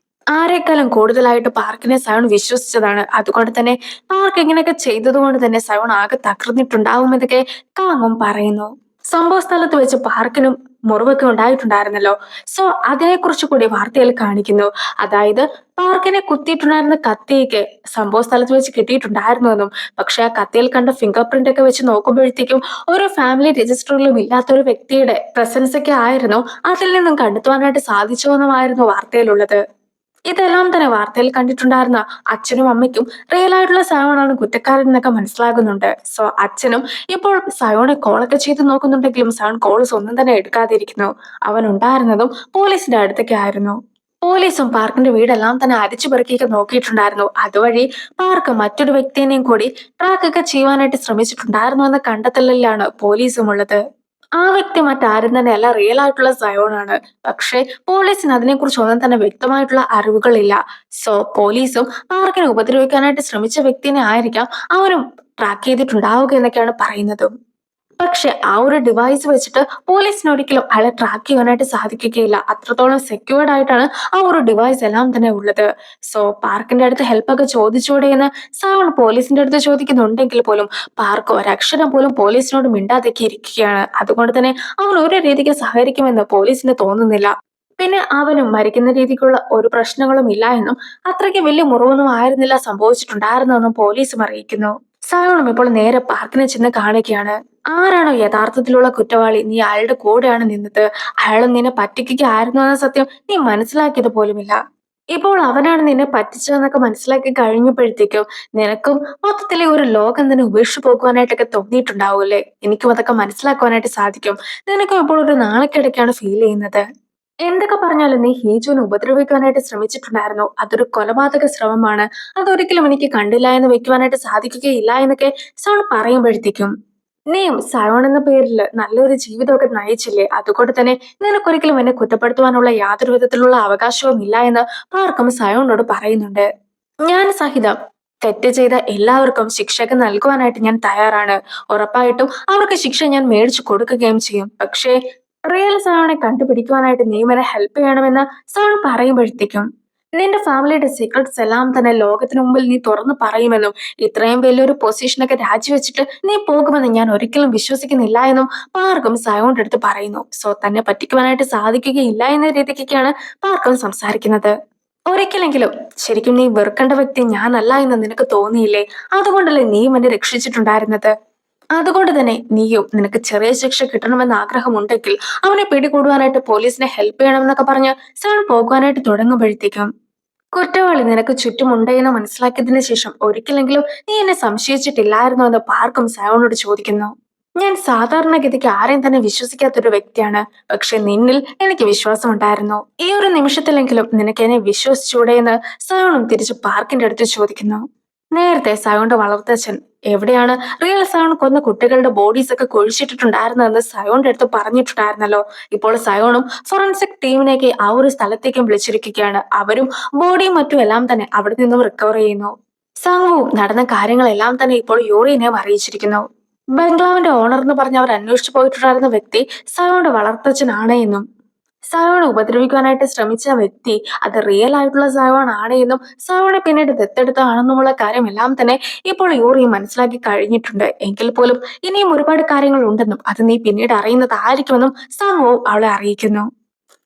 ആരെക്കാളും കൂടുതലായിട്ട് പാർക്കിനെ സയോൺ വിശ്വസിച്ചതാണ്. അതുകൊണ്ട് തന്നെ പാർക്ക് ഇങ്ങനെയൊക്കെ ചെയ്തതുകൊണ്ട് തന്നെ സയോൺ ആകെ തകർന്നിട്ടുണ്ടാവുമെന്നൊക്കെ കാങ്ങും പറയുന്നു. സംഭവ സ്ഥലത്ത് വെച്ച് പാർക്കിനും മുറിവൊക്കെ ഉണ്ടായിട്ടുണ്ടായിരുന്നല്ലോ. സോ അതിനെക്കുറിച്ച് കൂടി വാർത്തയിൽ കാണിക്കുന്നു. അതായത് പാർക്കിനെ കുത്തിയിട്ടുണ്ടായിരുന്ന കത്തിയൊക്കെ സംഭവ സ്ഥലത്ത് വെച്ച് കിട്ടിയിട്ടുണ്ടായിരുന്നുവെന്നും പക്ഷെ ആ കത്തിയിൽ കണ്ട ഫിംഗർ പ്രിന്റ് ഒക്കെ വെച്ച് നോക്കുമ്പോഴത്തേക്കും ഒരു ഫാമിലി രജിസ്റ്ററിലും ഇല്ലാത്ത ഒരു വ്യക്തിയുടെ പ്രസൻസ് ഒക്കെ ആയിരുന്നു അതിൽ നിന്നും കണ്ടെത്തുവാനായിട്ട് സാധിച്ചുവെന്നുമായിരുന്നു വാർത്തയിലുള്ളത്. ഇതെല്ലാം തന്നെ വാർത്തയിൽ കണ്ടിട്ടുണ്ടായിരുന്ന അച്ഛനും അമ്മയ്ക്കും റിയൽ ആയിട്ടുള്ള സയോണാണ് കുറ്റക്കാരൻ എന്നൊക്കെ മനസ്സിലാകുന്നുണ്ട്. സോ അച്ഛനും ഇപ്പോൾ സയോണെ കോളൊക്കെ ചെയ്ത് നോക്കുന്നുണ്ടെങ്കിലും സയോൺ കോൾസ് ഒന്നും തന്നെ എടുക്കാതിരിക്കുന്നു. അവൻ ഉണ്ടായിരുന്നതും പോലീസിന്റെ അടുത്തൊക്കെ ആയിരുന്നു. പോലീസും പാർക്കിന്റെ വീടെല്ലാം തന്നെ അരിച്ചു പെറുക്കിയൊക്കെ നോക്കിയിട്ടുണ്ടായിരുന്നു. അതുവഴി പാർക്ക് മറ്റൊരു വ്യക്തിയെയും കൂടി ട്രാക്ക് ഒക്കെ ചെയ്യുവാനായിട്ട് ശ്രമിച്ചിട്ടുണ്ടായിരുന്നു എന്ന കണ്ടെത്തലിലാണ് പോലീസും ഉള്ളത്. ആ വ്യക്തി മറ്റാരും തന്നെയല്ല റിയൽ ആയിട്ടുള്ള സയോണാണ്. പക്ഷേ പോലീസിന് അതിനെക്കുറിച്ച് ഒന്നും തന്നെ വ്യക്തമായിട്ടുള്ള അറിവുകളില്ല. സോ പോലീസും പാർക്കിനെ ഉപദ്രവിക്കാനായിട്ട് ശ്രമിച്ച വ്യക്തിനെ ആയിരിക്കാം അവരും ട്രാക്ക് ചെയ്തിട്ടുണ്ടാവുക എന്നൊക്കെയാണ് പറയുന്നത്. പക്ഷെ ആ ഒരു ഡിവൈസ് വെച്ചിട്ട് പോലീസിന് ഒരിക്കലും അയാളെ ട്രാക്ക് ചെയ്യാനായിട്ട് സാധിക്കുകയില്ല. അത്രത്തോളം സെക്യൂർഡ് ആയിട്ടാണ് ആ ഒരു ഡിവൈസ് എല്ലാം തന്നെ ഉള്ളത്. സോ പാർക്കിന്റെ അടുത്ത് ഹെൽപ്പ് ഒക്കെ ചോദിച്ചൂടെ എന്ന് സയോൺ പോലീസിന്റെ അടുത്ത് ചോദിക്കുന്നുണ്ടെങ്കിൽ പോലും പാർക്ക് ഒരക്ഷരം പോലും പോലീസിനോട് മിണ്ടാതൊക്കെ ഇരിക്കുകയാണ്. അതുകൊണ്ട് തന്നെ അവൻ ഒരു രീതിക്ക് സഹകരിക്കുമെന്ന് പോലീസിന് തോന്നുന്നില്ല. പിന്നെ അവനും മരിക്കുന്ന രീതിക്കുള്ള ഒരു പ്രശ്നങ്ങളും ഇല്ല എന്നും അത്രയ്ക്ക് വലിയ മുറിവൊന്നും ആയിരുന്നില്ല സംഭവിച്ചിട്ടുണ്ടായിരുന്നെന്നും പോലീസും അറിയിക്കുന്നു. സയോണും ഇപ്പോൾ നേരെ പാർക്കിനെ ചെന്ന് കാണുകയാണ്. ആരാണോ യഥാർത്ഥത്തിലുള്ള കുറ്റവാളി നീ അയാളുടെ കൂടെയാണ് നിന്നത്. അയാൾ നിന്നെ പറ്റിക്കുകയായിരുന്നു എന്ന സത്യം നീ മനസ്സിലാക്കിയത് പോലുമില്ല. ഇപ്പോൾ അവനാണ് നിന്നെ പറ്റിച്ചതെന്നൊക്കെ മനസ്സിലാക്കി കഴിഞ്ഞപ്പോഴത്തേക്കും നിനക്കും മൊത്തത്തിലെ ഒരു ലോകം തന്നെ ഉപേക്ഷിച്ചു പോകുവാനായിട്ടൊക്കെ തോന്നിയിട്ടുണ്ടാവൂല്ലേ. എനിക്കും അതൊക്കെ മനസ്സിലാക്കുവാനായിട്ട് സാധിക്കും. നിനക്കും ഇപ്പോൾ ഒരു നാണക്കേടൊക്കെയാണ് ഫീൽ ചെയ്യുന്നത്. എന്തൊക്കെ പറഞ്ഞാലും നീ ഹീജുവിനെ ഉപദ്രവിക്കാനായിട്ട് ശ്രമിച്ചിട്ടുണ്ടായിരുന്നു. അതൊരു കൊലപാതക ശ്രമമാണ്. അതൊരിക്കലും എനിക്ക് കണ്ടില്ല എന്ന് വെക്കുവാനായിട്ട് സാധിക്കുകയില്ല എന്നൊക്കെ സോൺ പറയുമ്പോഴത്തേക്കും നീയും സയോൺ എന്ന പേരിൽ നല്ലൊരു ജീവിതമൊക്കെ നയിച്ചില്ലേ? അതുകൊണ്ട് തന്നെ നിനക്കൊരിക്കലും എന്നെ കുറ്റപ്പെടുത്തുവാനുള്ള യാതൊരു വിധത്തിലുള്ള അവകാശവും ഇല്ല എന്ന് പാർക്കും സയോണിനോട് പറയുന്നുണ്ട്. ഞാൻ സഹിതം തെറ്റ് ചെയ്ത എല്ലാവർക്കും ശിക്ഷയൊക്കെ നൽകുവാനായിട്ട് ഞാൻ തയ്യാറാണ്. ഉറപ്പായിട്ടും അവർക്ക് ശിക്ഷ ഞാൻ മേടിച്ചു കൊടുക്കുകയും ചെയ്യും. പക്ഷേ റിയൽ സയോണെ കണ്ടുപിടിക്കുവാനായിട്ട് നീ എന്നെ ഹെൽപ്പ് ചെയ്യണമെന്ന് സയോൺ പറയുമ്പോഴത്തേക്കും നിന്റെ ഫാമിലിയുടെ സീക്രട്സ് എല്ലാം തന്നെ ലോകത്തിന് മുമ്പിൽ നീ തുറന്നു പറയുമെന്നും ഇത്രയും വലിയൊരു പൊസിഷനൊക്കെ രാജിവെച്ചിട്ട് നീ പോകുമെന്ന് ഞാൻ ഒരിക്കലും വിശ്വസിക്കുന്നില്ല എന്നും പാർക്കും സയോണിന്റെ അടുത്ത് പറയുന്നു. സോ തന്നെ പറ്റിക്കുവാനായിട്ട് സാധിക്കുകയില്ല എന്ന രീതിക്കൊക്കെയാണ് പാർക്കും സംസാരിക്കുന്നത്. ഒരിക്കലെങ്കിലും ശരിക്കും നീ വെറുക്കേണ്ട വ്യക്തി ഞാനല്ല എന്ന് നിനക്ക് തോന്നിയില്ലേ? അതുകൊണ്ടല്ലേ നീയും എന്നെ രക്ഷിച്ചിട്ടുണ്ടായിരുന്നത്. അതുകൊണ്ട് തന്നെ നീയും നിനക്ക് ചെറിയ ശിക്ഷ കിട്ടണമെന്ന് ആഗ്രഹമുണ്ടെങ്കിൽ അവനെ പിടികൂടുവാനായിട്ട് പോലീസിനെ ഹെൽപ്പ് ചെയ്യണമെന്നൊക്കെ പറഞ്ഞ് സൺ പോകുവാനായിട്ട് തുടങ്ങുമ്പോഴത്തേക്കും കുറ്റവാളി നിനക്ക് ചുറ്റുമുണ്ട് എന്ന് മനസ്സിലാക്കിയതിനു ശേഷം ഒരിക്കലെങ്കിലും നീ എന്നെ സംശയിച്ചിട്ടില്ലായിരുന്നോ എന്ന് പാർക്കും സയോണോട് ചോദിക്കുന്നു. ഞാൻ സാധാരണഗതിക്ക് ആരെയും തന്നെ വിശ്വസിക്കാത്തൊരു വ്യക്തിയാണ്. പക്ഷെ നിന്നിൽ എനിക്ക് വിശ്വാസമുണ്ടായിരുന്നു. ഈ ഒരു നിമിഷത്തിലെങ്കിലും നിനക്ക് എന്നെ വിശ്വസിച്ചൂടെ എന്ന് സയോണും തിരിച്ച് പാർക്കിന്റെ അടുത്ത് ചോദിക്കുന്നു. നേരത്തെ സയോണിന്റെ വളർത്തച്ഛൻ എവിടെയാണ് റിയൽ സയോൺ കൊന്ന കുട്ടികളുടെ ബോഡീസ് ഒക്കെ കുഴിച്ചിട്ടിട്ടുണ്ടായിരുന്നതെന്ന് സയോണിന്റെ അടുത്ത് പറഞ്ഞിട്ടുണ്ടായിരുന്നല്ലോ. ഇപ്പോൾ സയോണും ഫോറൻസിക് ടീമിനേക്ക് ആ ഒരു സ്ഥലത്തേക്കും വിളിച്ചിരിക്കുകയാണ്. അവരും ബോഡിയും മറ്റും എല്ലാം തന്നെ അവിടെ നിന്നും റിക്കവർ ചെയ്യുന്നു. സംഘവും നടന്ന കാര്യങ്ങളെല്ലാം തന്നെ ഇപ്പോൾ യൂറിനെ അറിയിച്ചിരിക്കുന്നു. ബംഗ്ലാവിന്റെ ഓണർ എന്ന് പറഞ്ഞ് അവർ അന്വേഷിച്ചു പോയിട്ടുണ്ടായിരുന്ന വ്യക്തി സയോണിന്റെ വളർത്തച്ഛനാണ് എന്നും സയോണെ ഉപദ്രവിക്കാനായിട്ട് ശ്രമിച്ച വ്യക്തി അത് റിയൽ ആയിട്ടുള്ള സയോൺ ആണ് എന്നും സയോണെ പിന്നീട് ദത്തെടുത്താണെന്നുമുള്ള കാര്യമെല്ലാം തന്നെ ഇപ്പോൾ യൂറി മനസ്സിലാക്കി കഴിഞ്ഞിട്ടുണ്ട്. എങ്കിൽ പോലും ഇനിയും ഒരുപാട് കാര്യങ്ങൾ ഉണ്ടെന്നും അത് നീ പിന്നീട് അറിയുന്നതായിരിക്കുമെന്നും സാമു അവളെ അറിയിക്കുന്നു.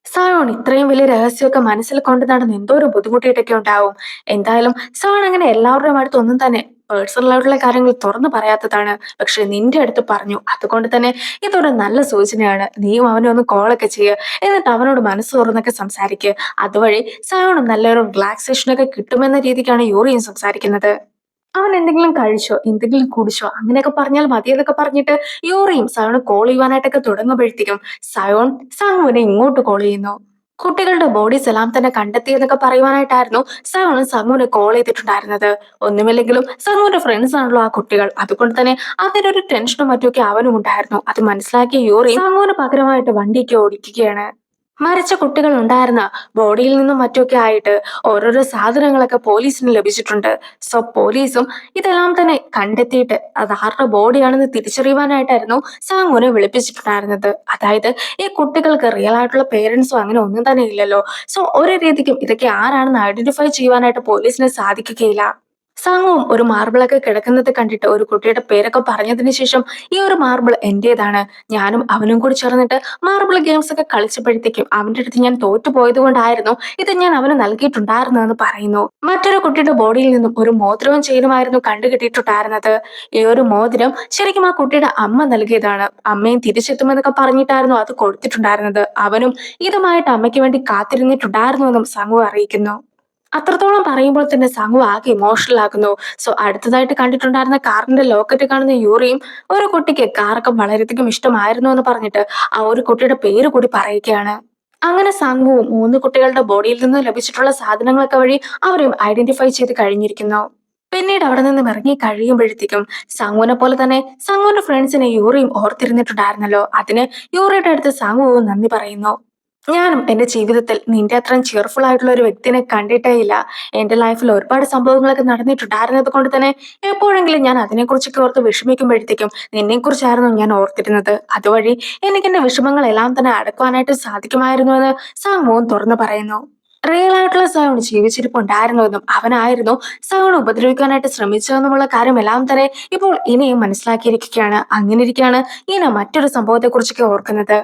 സയോൺ ഇത്രയും വലിയ രഹസ്യമൊക്കെ മനസ്സിൽ കൊണ്ട് നടന്ന് എന്തോ ഒരു ബുദ്ധിമുട്ടിയിട്ടൊക്കെ ഉണ്ടാവും. എന്തായാലും സയോൺ അങ്ങനെ എല്ലാവരുടെയും അടുത്ത് ഒന്നും തന്നെ പേഴ്സണൽ ആയിട്ടുള്ള കാര്യങ്ങൾ തുറന്നു പറയാത്തതാണ്. പക്ഷെ നിന്റെ അടുത്ത് പറഞ്ഞു. അതുകൊണ്ട് തന്നെ ഇതൊരു നല്ല സൂചനയാണ്. നീയും അവനെ ഒന്ന് കോളൊക്കെ ചെയ്യുക. എന്നിട്ട് അവനോട് മനസ്സ് തുറന്നൊക്കെ സംസാരിക്കുക. അതുവഴി സയോണും നല്ലൊരു റിലാക്സേഷനൊക്കെ കിട്ടുമെന്ന രീതിക്കാണ് യൂറിയും സംസാരിക്കുന്നത്. അവൻ എന്തെങ്കിലും കഴിച്ചോ എന്തെങ്കിലും കുടിച്ചോ അങ്ങനെയൊക്കെ പറഞ്ഞാൽ മതി എന്നൊക്കെ പറഞ്ഞിട്ട് യൂറിയും സയോണ് കോൾ ചെയ്യുവാനായിട്ടൊക്കെ തുടങ്ങുമ്പോഴത്തേക്കും സയോൺ സംഗുവിനെ ഇങ്ങോട്ട് കോൾ ചെയ്യുന്നു. കുട്ടികളുടെ ബോഡീസ് എല്ലാം തന്നെ കണ്ടെത്തി എന്നൊക്കെ പറയുവാനായിട്ടായിരുന്നു സയോണ് സംഗുവിനെ കോൾ ചെയ്തിട്ടുണ്ടായിരുന്നത്. ഒന്നുമില്ലെങ്കിലും സംഗുവിന്റെ ഫ്രണ്ട്സ് ആണല്ലോ ആ കുട്ടികൾ. അതുകൊണ്ട് തന്നെ അതിനൊരു ടെൻഷനും മറ്റുമൊക്കെ അവനും ഉണ്ടായിരുന്നു. അത് മനസ്സിലാക്കിയ യൂറി സംഗുവിന് പകരമായിട്ട് വണ്ടിയൊക്കെ ഓടിക്കുകയാണ്. മരിച്ച കുട്ടികൾ ഉണ്ടായിരുന്ന ബോഡിയിൽ നിന്നും മറ്റൊക്കെ ആയിട്ട് ഓരോരോ സാധനങ്ങളൊക്കെ പോലീസിന് ലഭിച്ചിട്ടുണ്ട്. സോ പോലീസും ഇതെല്ലാം തന്നെ കണ്ടെത്തിയിട്ട് അത് ആരുടെ ബോഡിയാണെന്ന് തിരിച്ചറിയുവാനായിട്ടായിരുന്നു സാങ്ങുവിനെ വിളിപ്പിച്ചിട്ടുണ്ടായിരുന്നത്. അതായത് ഈ കുട്ടികൾക്ക് റിയൽ ആയിട്ടുള്ള പേരൻസോ അങ്ങനെ ഒന്നും തന്നെ ഇല്ലല്ലോ. സോ ഒരു രീതിക്കും ഇതൊക്കെ ആരാണെന്ന് ഐഡന്റിഫൈ ചെയ്യുവാനായിട്ട് പോലീസിന് സാധിക്കുകയില്ല. സംഘവും ഒരു മാർബിളൊക്കെ കിടക്കുന്നത് കണ്ടിട്ട് ഒരു കുട്ടിയുടെ പേരൊക്കെ പറഞ്ഞതിന് ശേഷം ഈ ഒരു മാർബിൾ എന്റേതാണ്, ഞാനും അവനും കൂടി ചേർന്നിട്ട് മാർബിൾ ഗെയിംസ് ഒക്കെ കളിച്ചപ്പോഴത്തേക്കും അവന്റെ അടുത്ത് ഞാൻ തോറ്റുപോയത് കൊണ്ടായിരുന്നു ഇത് ഞാൻ അവന് നൽകിയിട്ടുണ്ടായിരുന്നെന്ന് പറയുന്നു. മറ്റൊരു കുട്ടിയുടെ ബോഡിയിൽ നിന്നും ഒരു മോതിരവും ചെയിനുമായിരുന്നു കണ്ടുകിട്ടിയിട്ടുണ്ടായിരുന്നത്. ഈ ഒരു മോതിരം ശരിക്കും ആ കുട്ടിയുടെ അമ്മ നൽകിയതാണ്. അമ്മയും തിരിച്ചെത്തുമെന്നൊക്കെ പറഞ്ഞിട്ടായിരുന്നു അത് കൊടുത്തിട്ടുണ്ടായിരുന്നത്. അവനും ഇതുമായിട്ട് അമ്മയ്ക്ക് വേണ്ടി കാത്തിരുന്നിട്ടുണ്ടായിരുന്നുവെന്നും സംഘു അറിയിക്കുന്നു. അത്രത്തോളം പറയുമ്പോൾ തന്നെ സംഘു ആകെ ഇമോഷണൽ ആകുന്നു. സോ അടുത്തതായിട്ട് കണ്ടിട്ടുണ്ടായിരുന്ന കാറിന്റെ ലോക്കറ്റ് കാണുന്ന യൂറിയും ഒരു കുട്ടിക്ക് കാറൊക്കെ വളരെയധികം ഇഷ്ടമായിരുന്നു എന്ന് പറഞ്ഞിട്ട് ആ ഒരു കുട്ടിയുടെ പേര് കൂടി പറയുകയാണ്. അങ്ങനെ സംഘവും മൂന്ന് കുട്ടികളുടെ ബോഡിയിൽ നിന്ന് ലഭിച്ചിട്ടുള്ള സാധനങ്ങളൊക്കെ വഴി അവരെയും ഐഡന്റിഫൈ ചെയ്ത് കഴിഞ്ഞിരിക്കുന്നു. പിന്നീട് അവിടെ നിന്നും ഇറങ്ങി കഴിയുമ്പോഴത്തേക്കും സംഘുവിനെ പോലെ തന്നെ സംഘുവിന്റെ ഫ്രണ്ട്സിനെ യൂറിയും ഓർത്തിരുന്നിട്ടുണ്ടായിരുന്നല്ലോ. അതിന് യൂറിയുടെ അടുത്ത് സംഘുവും നന്ദി പറയുന്നു. ഞാനും എന്റെ ജീവിതത്തിൽ നിന്റെ അത്രയും ചിയർഫുൾ ആയിട്ടുള്ള ഒരു വ്യക്തിനെ കണ്ടിട്ടേ ഇല്ല. എന്റെ ലൈഫിൽ ഒരുപാട് സംഭവങ്ങളൊക്കെ നടന്നിട്ടുണ്ടായിരുന്നത് കൊണ്ട് തന്നെ എപ്പോഴെങ്കിലും ഞാൻ അതിനെക്കുറിച്ചൊക്കെ ഓർത്ത് വിഷമിക്കുമ്പോഴത്തേക്കും നിന്നെ കുറിച്ചായിരുന്നു ഞാൻ ഓർത്തിരുന്നത്. അതുവഴി എനിക്ക് എന്റെ വിഷമങ്ങളെല്ലാം തന്നെ അടക്കുവാനായിട്ട് സാധിക്കുമായിരുന്നു എന്ന് സാമുവും തുറന്നു പറയുന്നു. റിയൽ ആയിട്ടുള്ള സയോൺ ജീവിച്ചിരിപ്പുണ്ടായിരുന്നുവെന്നും അവനായിരുന്നു സയോൺ ഉപദ്രവിക്കാനായിട്ട് ശ്രമിച്ചതെന്നുമുള്ള കാര്യമെല്ലാം തന്നെ ഇപ്പോൾ ഇനിയും മനസ്സിലാക്കിയിരിക്കുകയാണ്. അങ്ങനെ ഇരിക്കുകയാണ് ഇന മറ്റൊരു സംഭവത്തെ കുറിച്ചൊക്കെ ഓർക്കുന്നത്.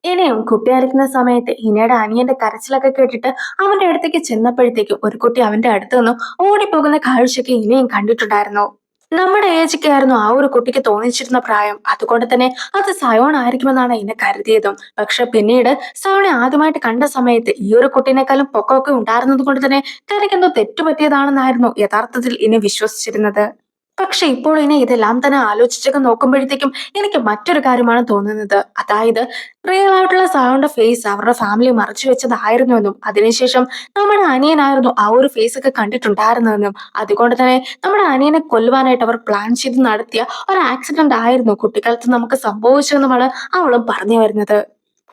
ഇനിയും കുട്ടിയായിരിക്കുന്ന സമയത്ത് ഇനയുടെ അനിയന്റെ കരച്ചിലൊക്കെ കേട്ടിട്ട് അവന്റെ അടുത്തേക്ക് ചെന്നപ്പോഴത്തേക്കും ഒരു കുട്ടി അവന്റെ അടുത്ത് നിന്നും ഓടിപ്പോകുന്ന കാഴ്ചയൊക്കെ ഇനിയും കണ്ടിട്ടുണ്ടായിരുന്നു. നമ്മുടെ ഏജൊക്കെ ആയിരുന്നു ആ ഒരു കുട്ടിക്ക് തോന്നിച്ചിരുന്ന പ്രായം. അതുകൊണ്ട് തന്നെ അത് സയോൺ ആയിരിക്കുമെന്നാണ് ഇന്നെ കരുതിയതും. പക്ഷെ പിന്നീട് സയോണെ ആദ്യമായിട്ട് കണ്ട സമയത്ത് ഈ ഒരു കുട്ടീനേക്കാളും പൊക്കമൊക്കെ ഉണ്ടായിരുന്നത് കൊണ്ട് തന്നെ തനിക്കെന്തോ തെറ്റുപറ്റിയതാണെന്നായിരുന്നു യഥാർത്ഥത്തിൽ ഇനി വിശ്വസിച്ചിരുന്നത്. പക്ഷെ ഇപ്പോൾ ഇനി ഇതെല്ലാം തന്നെ ആലോചിച്ചൊക്കെ നോക്കുമ്പോഴത്തേക്കും എനിക്ക് മറ്റൊരു കാര്യമാണ് തോന്നുന്നത്. അതായത് റിയൽ ആയിട്ടുള്ള സായോന്റെ ഫേസ് അവരുടെ ഫാമിലി മറച്ചു വെച്ചതായിരുന്നുവെന്നും അതിനുശേഷം നമ്മുടെ അനിയനായിരുന്നു ആ ഒരു ഫേസ് ഒക്കെ കണ്ടിട്ടുണ്ടായിരുന്നതെന്നും അതുകൊണ്ട് തന്നെ നമ്മുടെ അനിയനെ കൊല്ലുവാനായിട്ട് അവർ പ്ലാൻ ചെയ്ത് നടത്തിയ ഒരു ആക്സിഡന്റ് ആയിരുന്നു കുട്ടിക്കാലത്ത് നമുക്ക് സംഭവിച്ചതെന്നുമാണ് അവളും പറഞ്ഞു വരുന്നത്.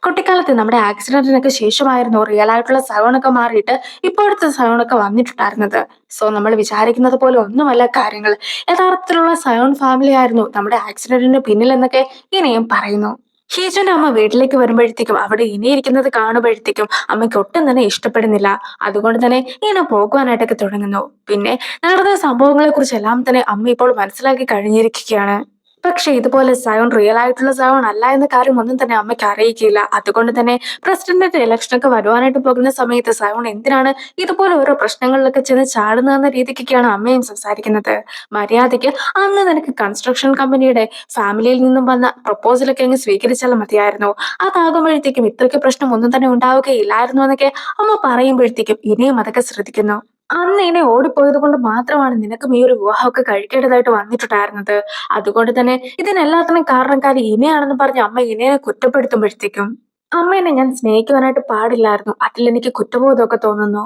കുട്ടിക്കാലത്ത് നമ്മുടെ ആക്സിഡന്റിനൊക്കെ ശേഷമായിരുന്നു റിയൽ ആയിട്ടുള്ള സയോണൊക്കെ മാറിയിട്ട് ഇപ്പോഴത്തെ സയോണൊക്കെ വന്നിട്ടുണ്ടായിരുന്നത്. സോ നമ്മൾ വിചാരിക്കുന്നത് പോലെ ഒന്നുമല്ല കാര്യങ്ങൾ. യഥാർത്ഥത്തിലുള്ള സയോൺ ഫാമിലി ആയിരുന്നു നമ്മുടെ ആക്സിഡന്റിന് പിന്നിലെന്നൊക്കെ ഇനിയും പറയുന്നു. ഹീജുന്റെ അമ്മ വീട്ടിലേക്ക് വരുമ്പോഴത്തേക്കും അവിടെ ഇനിയിരിക്കുന്നത് കാണുമ്പോഴത്തേക്കും അമ്മയ്ക്ക് ഒട്ടും തന്നെ ഇഷ്ടപ്പെടുന്നില്ല. അതുകൊണ്ട് തന്നെ ഇങ്ങനെ പോകുവാനായിട്ടൊക്കെ തുടങ്ങുന്നു. പിന്നെ നടന്ന സംഭവങ്ങളെ കുറിച്ചെല്ലാം തന്നെ അമ്മ ഇപ്പോൾ മനസ്സിലാക്കി കഴിഞ്ഞിരിക്കുകയാണ്. പക്ഷെ ഇതുപോലെ സയോൺ റിയൽ ആയിട്ടുള്ള സയോൺ അല്ല എന്ന കാര്യം ഒന്നും തന്നെ അമ്മയ്ക്ക് അറിയിക്കില്ല. അതുകൊണ്ട് തന്നെ പ്രസിഡന്റിന്റെ ഇലക്ഷനൊക്കെ വരുവാനായിട്ട് പോകുന്ന സമയത്ത് സയോൺ എന്തിനാണ് ഇതുപോലെ ഓരോ പ്രശ്നങ്ങളിലൊക്കെ ചെന്ന് ചാടുന്നതെന്ന രീതിക്കൊക്കെയാണ് അമ്മയും സംസാരിക്കുന്നത്. മര്യാദയ്ക്ക് അന്ന് നിനക്ക് കൺസ്ട്രക്ഷൻ കമ്പനിയുടെ ഫാമിലിയിൽ നിന്നും വന്ന പ്രപ്പോസലൊക്കെ അങ്ങ് സ്വീകരിച്ചാൽ മതിയായിരുന്നു. അതാകുമ്പോഴത്തേക്കും ഇത്രയ്ക്ക് പ്രശ്നം ഒന്നും തന്നെ ഉണ്ടാവുകയില്ലായിരുന്നു എന്നൊക്കെ അമ്മ പറയുമ്പോഴത്തേക്കും ഇനിയും അതൊക്കെ ശ്രദ്ധിക്കുന്നു. അന്ന് ഇനെ ഓടിപ്പോയത് കൊണ്ട് മാത്രമാണ് നിനക്കും ഈ ഒരു വിവാഹമൊക്കെ കഴിക്കേണ്ടതായിട്ട് വന്നിട്ടുണ്ടായിരുന്നത്. അതുകൊണ്ട് തന്നെ ഇതിനെല്ലാത്തിനും കാരണക്കാരി ഇനയാണെന്ന് പറഞ്ഞ് അമ്മ ഇനയെ കുറ്റപ്പെടുത്തുമ്പോഴത്തേക്കും അമ്മേനെ ഞാൻ സ്നേഹിക്കുവാനായിട്ട് പാടില്ലായിരുന്നു. അതിലെനിക്ക് കുറ്റബോധമൊക്കെ തോന്നുന്നു.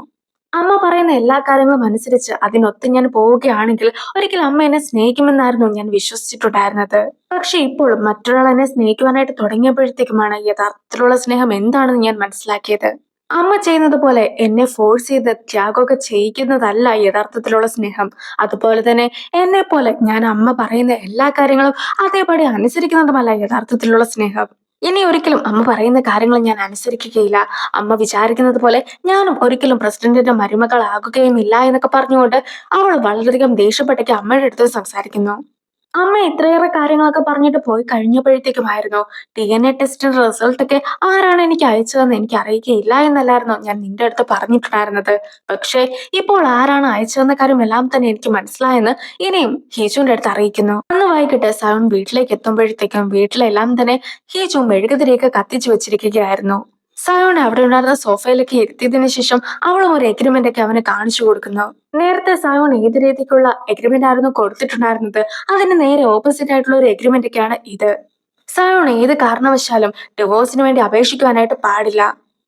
അമ്മ പറയുന്ന എല്ലാ കാര്യങ്ങളും അനുസരിച്ച് അതിനൊത്ത് ഞാൻ പോവുകയാണെങ്കിൽ ഒരിക്കൽ അമ്മ എന്നെ സ്നേഹിക്കുമെന്നായിരുന്നു ഞാൻ വിശ്വസിച്ചിട്ടുണ്ടായിരുന്നത്. പക്ഷെ ഇപ്പോൾ മറ്റൊരാൾ എന്നെ സ്നേഹിക്കുവാനായിട്ട് തുടങ്ങിയപ്പോഴത്തേക്കുമാണ് യഥാർത്ഥത്തിലുള്ള സ്നേഹം എന്താണെന്ന് ഞാൻ മനസ്സിലാക്കിയത്. അമ്മ ചെയ്യുന്നത് പോലെ എന്നെ ഫോഴ്സ് ചെയ്ത് ത്യാഗമൊക്കെ ചെയ്യിക്കുന്നതല്ല യഥാർത്ഥത്തിലുള്ള സ്നേഹം. അതുപോലെ തന്നെ എന്നെ പോലെ ഞാൻ അമ്മ പറയുന്ന എല്ലാ കാര്യങ്ങളും അതേപടി അനുസരിക്കുന്നതുമല്ല യഥാർത്ഥത്തിലുള്ള സ്നേഹം. ഇനി ഒരിക്കലും അമ്മ പറയുന്ന കാര്യങ്ങൾ ഞാൻ അനുസരിക്കുകയില്ല. അമ്മ വിചാരിക്കുന്നത് പോലെ ഞാനും ഒരിക്കലും പ്രസിഡന്റിന്റെ മരുമകളാകുകയും ഇല്ല എന്നൊക്കെ പറഞ്ഞുകൊണ്ട് അവൾ വളരെയധികം ദേഷ്യപ്പെട്ടൊക്കെ അമ്മയുടെ അടുത്ത് സംസാരിക്കുന്നു. അമ്മ ഇത്രയേറെ കാര്യങ്ങളൊക്കെ പറഞ്ഞിട്ട് പോയി കഴിഞ്ഞപ്പോഴത്തേക്കുമായിരുന്നു DNA ടെസ്റ്റിന്റെ റിസൾട്ട് ഒക്കെ ആരാണ് എനിക്ക് അയച്ചതെന്ന് എനിക്ക് അറിയുകയില്ല എന്നല്ലായിരുന്നോ ഞാൻ നിന്റെ അടുത്ത് പറഞ്ഞിട്ടുണ്ടായിരുന്നത്. പക്ഷേ ഇപ്പോൾ ആരാണ് അയച്ചതെന്ന കാര്യം എല്ലാം തന്നെ എനിക്ക് മനസ്സിലായെന്ന് ഇനിയും ഹീജുവിന്റെ അടുത്ത് അറിയിക്കുന്നു. അന്ന് വൈകിട്ട് സയോൺ വീട്ടിലേക്ക് എത്തുമ്പോഴത്തേക്കും വീട്ടിലെല്ലാം തന്നെ ഹീജു മെഴുകുതിരിയൊക്കെ കത്തിച്ചു വെച്ചിരിക്കുകയായിരുന്നു. സയോണെ അവിടെ ഉണ്ടായിരുന്ന സോഫയിലേക്ക് ഇരുത്തിയതിനു ശേഷം അവളും ഒരു എഗ്രിമെന്റ് ഒക്കെ അവന് കാണിച്ചു കൊടുക്കുന്നു. നേരത്തെ സയോൺ ഏത് രീതിക്കുള്ള എഗ്രിമെന്റ് ആയിരുന്നു കൊടുത്തിട്ടുണ്ടായിരുന്നത് അതിന് നേരെ ഓപ്പോസിറ്റ് ആയിട്ടുള്ള ഒരു എഗ്രിമെന്റ് ഒക്കെയാണ് ഇത്. സയോൺ ഏത് കാരണവശാലും ഡിവോഴ്സിന് വേണ്ടി അപേക്ഷിക്കുവാനായിട്ട് പാടില്ല.